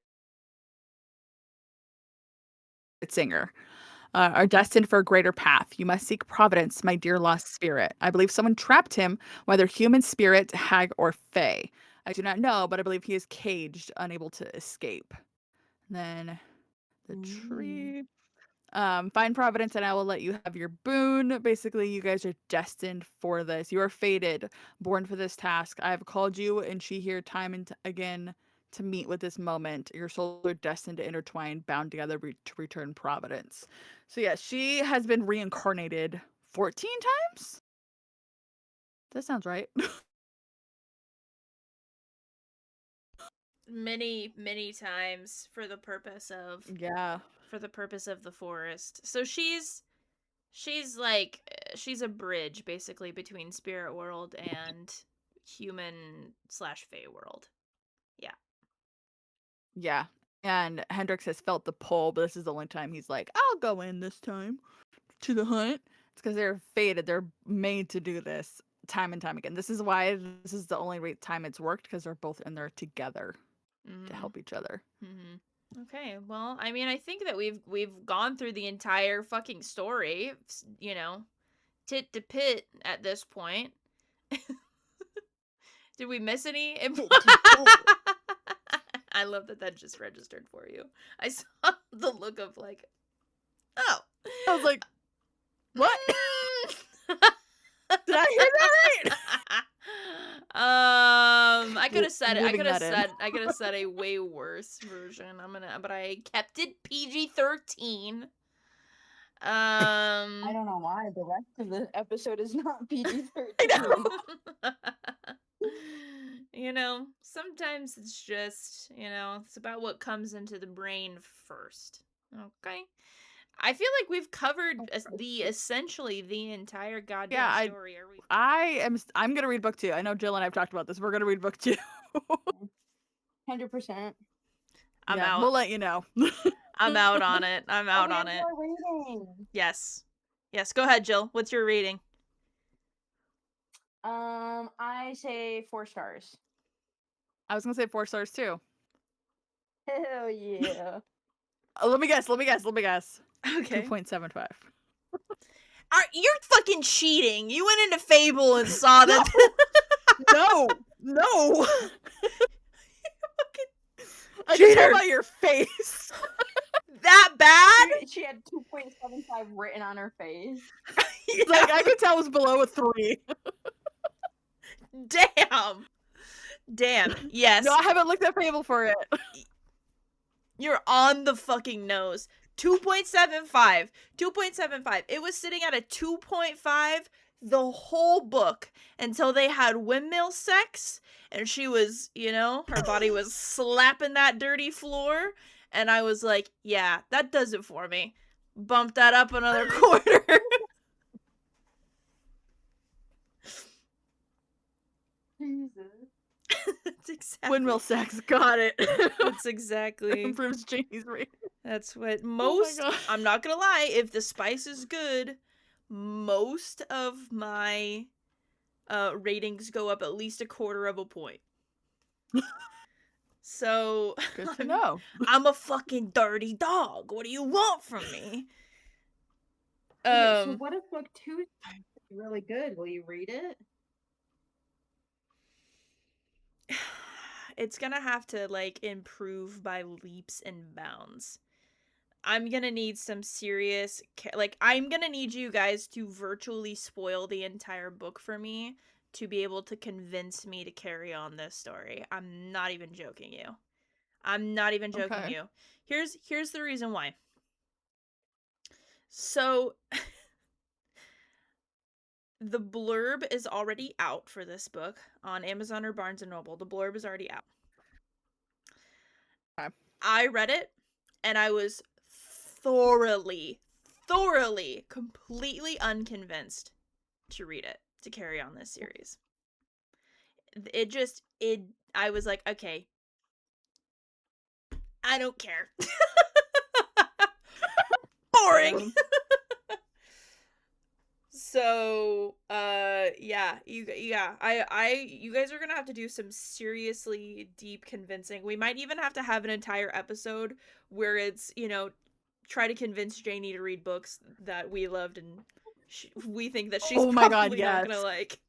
Speaker 3: singer. Are destined for a greater path. You must seek Providence, my dear lost spirit. I believe someone trapped him, whether human spirit, hag, or fae. I do not know, but I believe he is caged, unable to escape. Then the
Speaker 2: Mm.
Speaker 3: tree. Find Providence and I will let you have your boon. Basically, you guys are destined for this. You are fated, born for this task. I have called you and she here time and again to meet with this moment. Your souls are destined to intertwine, bound together to return providence. So yeah, she has been reincarnated 14 times? That sounds right.
Speaker 1: Many times for the purpose of
Speaker 3: Yeah.
Speaker 1: the forest. So she's like she's a bridge basically between spirit world and human/fae world. Yeah.
Speaker 3: Yeah. And Hendrix has felt the pull, but this is the only time he's like, I'll go in this time to the hunt. It's because they're fated. They're made to do this time and time again. This is why this is the only time it's worked, because they're both in there together to help each other.
Speaker 1: Mm-hmm. Okay, well, I mean, I think that we've gone through the entire fucking story, you know, tit to pit at this point. Did we miss any? I love that just registered for you. I saw the look of like, oh.
Speaker 3: I was like, what? Did I hear that right?
Speaker 1: I could have said it.
Speaker 3: Leaving that in.
Speaker 1: I could have said a way worse version. But I kept it PG-13.
Speaker 2: I don't know why the rest of the episode is not PG-13.
Speaker 3: I know.
Speaker 1: You know, sometimes it's just, you know, it's about what comes into the brain first. Okay. I feel like we've covered essentially the entire goddamn story.
Speaker 3: I'm gonna read book 2. I know Jill and I've talked about this. We're gonna read book 2.
Speaker 2: 100%.
Speaker 1: I'm out.
Speaker 3: We'll let you know.
Speaker 1: I'm out on it. I'm out on it.
Speaker 2: Reading.
Speaker 1: Yes. Go ahead, Jill. What's your rating?
Speaker 2: I say 4 stars.
Speaker 3: I was gonna say 4 stars too.
Speaker 2: Hell yeah.
Speaker 3: Let me guess.
Speaker 1: Okay.
Speaker 3: 2.75.
Speaker 1: You're fucking cheating. You went into Fable and saw that.
Speaker 3: No. I
Speaker 1: Cheater.
Speaker 3: can tell by your face.
Speaker 1: That bad?
Speaker 2: She had 2.75 written on her face.
Speaker 3: Yeah. Like, I could tell it was below a 3.
Speaker 1: Damn. Yes.
Speaker 3: No, I haven't looked at Fable for it.
Speaker 1: You're on the fucking nose. 2.75. 2.75. It was sitting at a 2.5 the whole book until they had windmill sex and she was, you know, her body was slapping that dirty floor. And I was like, yeah, that does it for me. Bump that up another quarter.
Speaker 2: Jesus.
Speaker 1: That's exactly.
Speaker 3: Windmill sex, got it.
Speaker 1: That's exactly.
Speaker 3: Improves Janie's rating.
Speaker 1: That's what most.
Speaker 3: Oh
Speaker 1: I'm not gonna lie. If the spice is good, most of my ratings go up at least a quarter of a point. So
Speaker 3: good to know.
Speaker 1: I'm a fucking dirty dog. What do you want from me?
Speaker 2: Okay, so what if book 2 is really good? Will you read it?
Speaker 1: It's gonna have to like improve by leaps and bounds. I'm gonna need some serious I'm gonna need you guys to virtually spoil the entire book for me to be able to convince me to carry on this story. I'm not even joking you.
Speaker 3: Okay.
Speaker 1: Here's the reason why. So the blurb is already out for this book on Amazon or Barnes & Noble. The blurb is already out.
Speaker 3: Okay.
Speaker 1: I read it and I was thoroughly, completely unconvinced to read it, to carry on this series. I was like, okay, I don't care. Boring. So, you guys are gonna have to do some seriously deep convincing. We might even have to have an entire episode where it's, you know, try to convince Janie to read books that we loved and we think that she's probably not gonna like.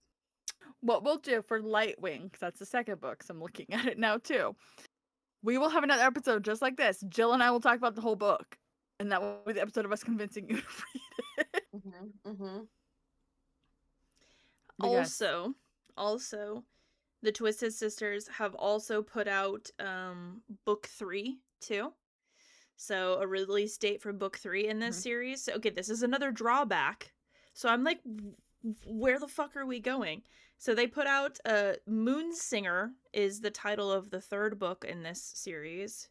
Speaker 3: What we'll do for Lightwing, because that's the second book, so I'm looking at it now too. We will have another episode just like this. Jill and I will talk about the whole book, and that will be the episode of us convincing you to read it.
Speaker 2: Mm-hmm. Mm-hmm.
Speaker 1: Also, the Twisted Sisters have also put out book 3 too. So a release date for book 3 in this series. So, okay, this is another drawback. So I'm like, where the fuck are we going? So they put out Moonsinger is the title of the 3rd book in this series.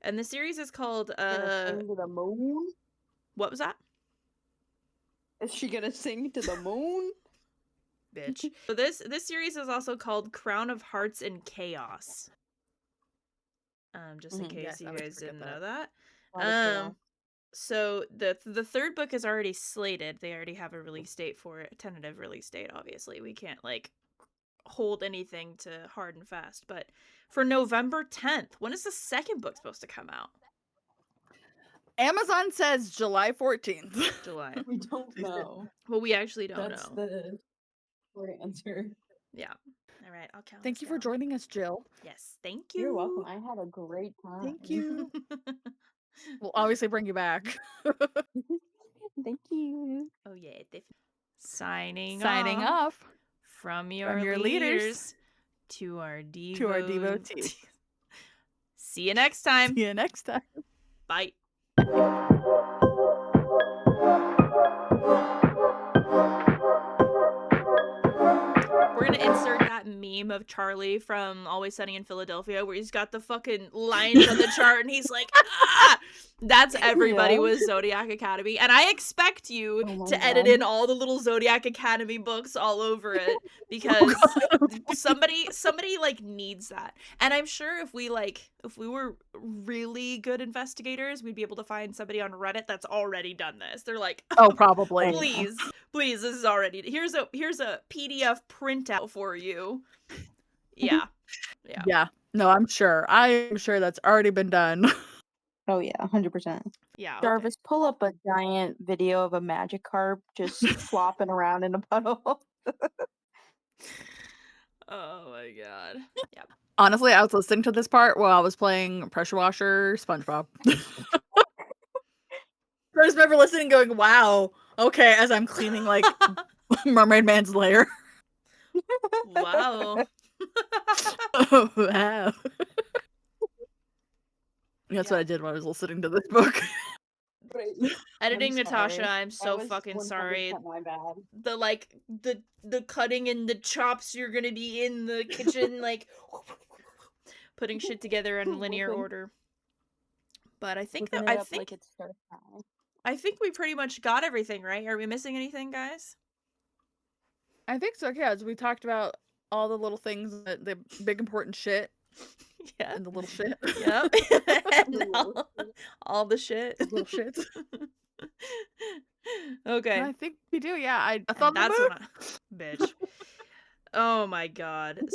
Speaker 1: And the series is called
Speaker 2: Sing to the moon?
Speaker 1: what was that?
Speaker 2: Is she gonna sing to the moon?
Speaker 1: Bitch. So this series is also called Crown of Hearts and Chaos. Just in case
Speaker 3: Yes,
Speaker 1: you
Speaker 3: I always
Speaker 1: guys
Speaker 3: forget
Speaker 1: didn't
Speaker 3: that.
Speaker 1: know that.
Speaker 2: Lot of chaos.
Speaker 1: So the 3rd book is already slated. They already have a release date for it, a tentative release date, obviously. We can't like hold anything to hard and fast, but for November 10th. When is the 2nd book supposed to come out?
Speaker 3: Amazon says July 14th.
Speaker 1: July.
Speaker 2: We don't know.
Speaker 1: Well, we actually don't
Speaker 2: That's
Speaker 1: know.
Speaker 2: the short answer.
Speaker 1: Yeah. All right, I'll count.
Speaker 3: Thank
Speaker 1: us
Speaker 3: you for
Speaker 1: down.
Speaker 3: joining us, Jill.
Speaker 1: Yes, thank you.
Speaker 2: You're welcome. I had a great time.
Speaker 3: Thank you. We'll obviously bring you back.
Speaker 2: Thank you.
Speaker 1: Oh yeah, signing
Speaker 3: Signing
Speaker 1: off
Speaker 3: off
Speaker 1: from your
Speaker 3: your
Speaker 1: leaders to our
Speaker 3: devotees.
Speaker 1: See you next time.
Speaker 3: See you next time.
Speaker 1: Bye. We're gonna insert that meme of Charlie from Always Sunny in Philadelphia where he's got the fucking lines on the chart and he's like, ah! That's everybody
Speaker 2: Yeah.
Speaker 1: with Zodiac Academy. And I expect you
Speaker 2: Oh my
Speaker 1: to edit
Speaker 2: God.
Speaker 1: in all the little Zodiac Academy books all over it because somebody like needs that. And I'm sure if we were really good investigators, we'd be able to find somebody on Reddit that's already done this. They're like,
Speaker 3: Oh, probably.
Speaker 1: please, this is already here's a PDF printout for you. Yeah.
Speaker 3: Yeah. No, I'm sure. I'm sure that's already been done.
Speaker 2: Oh yeah, 100%.
Speaker 1: Yeah.
Speaker 2: Jarvis, pull up a giant video of a magic carp just flopping around in a puddle.
Speaker 1: Oh my god. Yeah.
Speaker 3: Honestly, I was listening to this part while I was playing Pressure Washer SpongeBob. I just remember listening and going, wow, okay, as I'm cleaning like Mermaid Man's lair.
Speaker 1: Wow.
Speaker 3: Oh, wow. That's what I did when I was listening to this book.
Speaker 1: Editing
Speaker 2: I'm
Speaker 1: Natasha,
Speaker 2: sorry.
Speaker 1: I'm so
Speaker 2: That was
Speaker 1: fucking
Speaker 2: 100%
Speaker 1: sorry.
Speaker 2: my bad.
Speaker 1: The cutting and the chops, you're gonna be in the kitchen like putting shit together in linear
Speaker 2: Whipping-
Speaker 1: order. But I think
Speaker 2: whipping
Speaker 1: that
Speaker 2: it up like it's stir fry.
Speaker 1: I think we pretty much got everything, right? Are we missing anything, guys?
Speaker 3: I think so, yeah, as we talked about all the little things, the big important shit.
Speaker 1: Yeah.
Speaker 3: And the little shit.
Speaker 1: Yep. And all the shit.
Speaker 3: The little shits.
Speaker 1: Okay.
Speaker 3: I think we do, yeah. I thought
Speaker 1: that's what bitch. Oh my god. So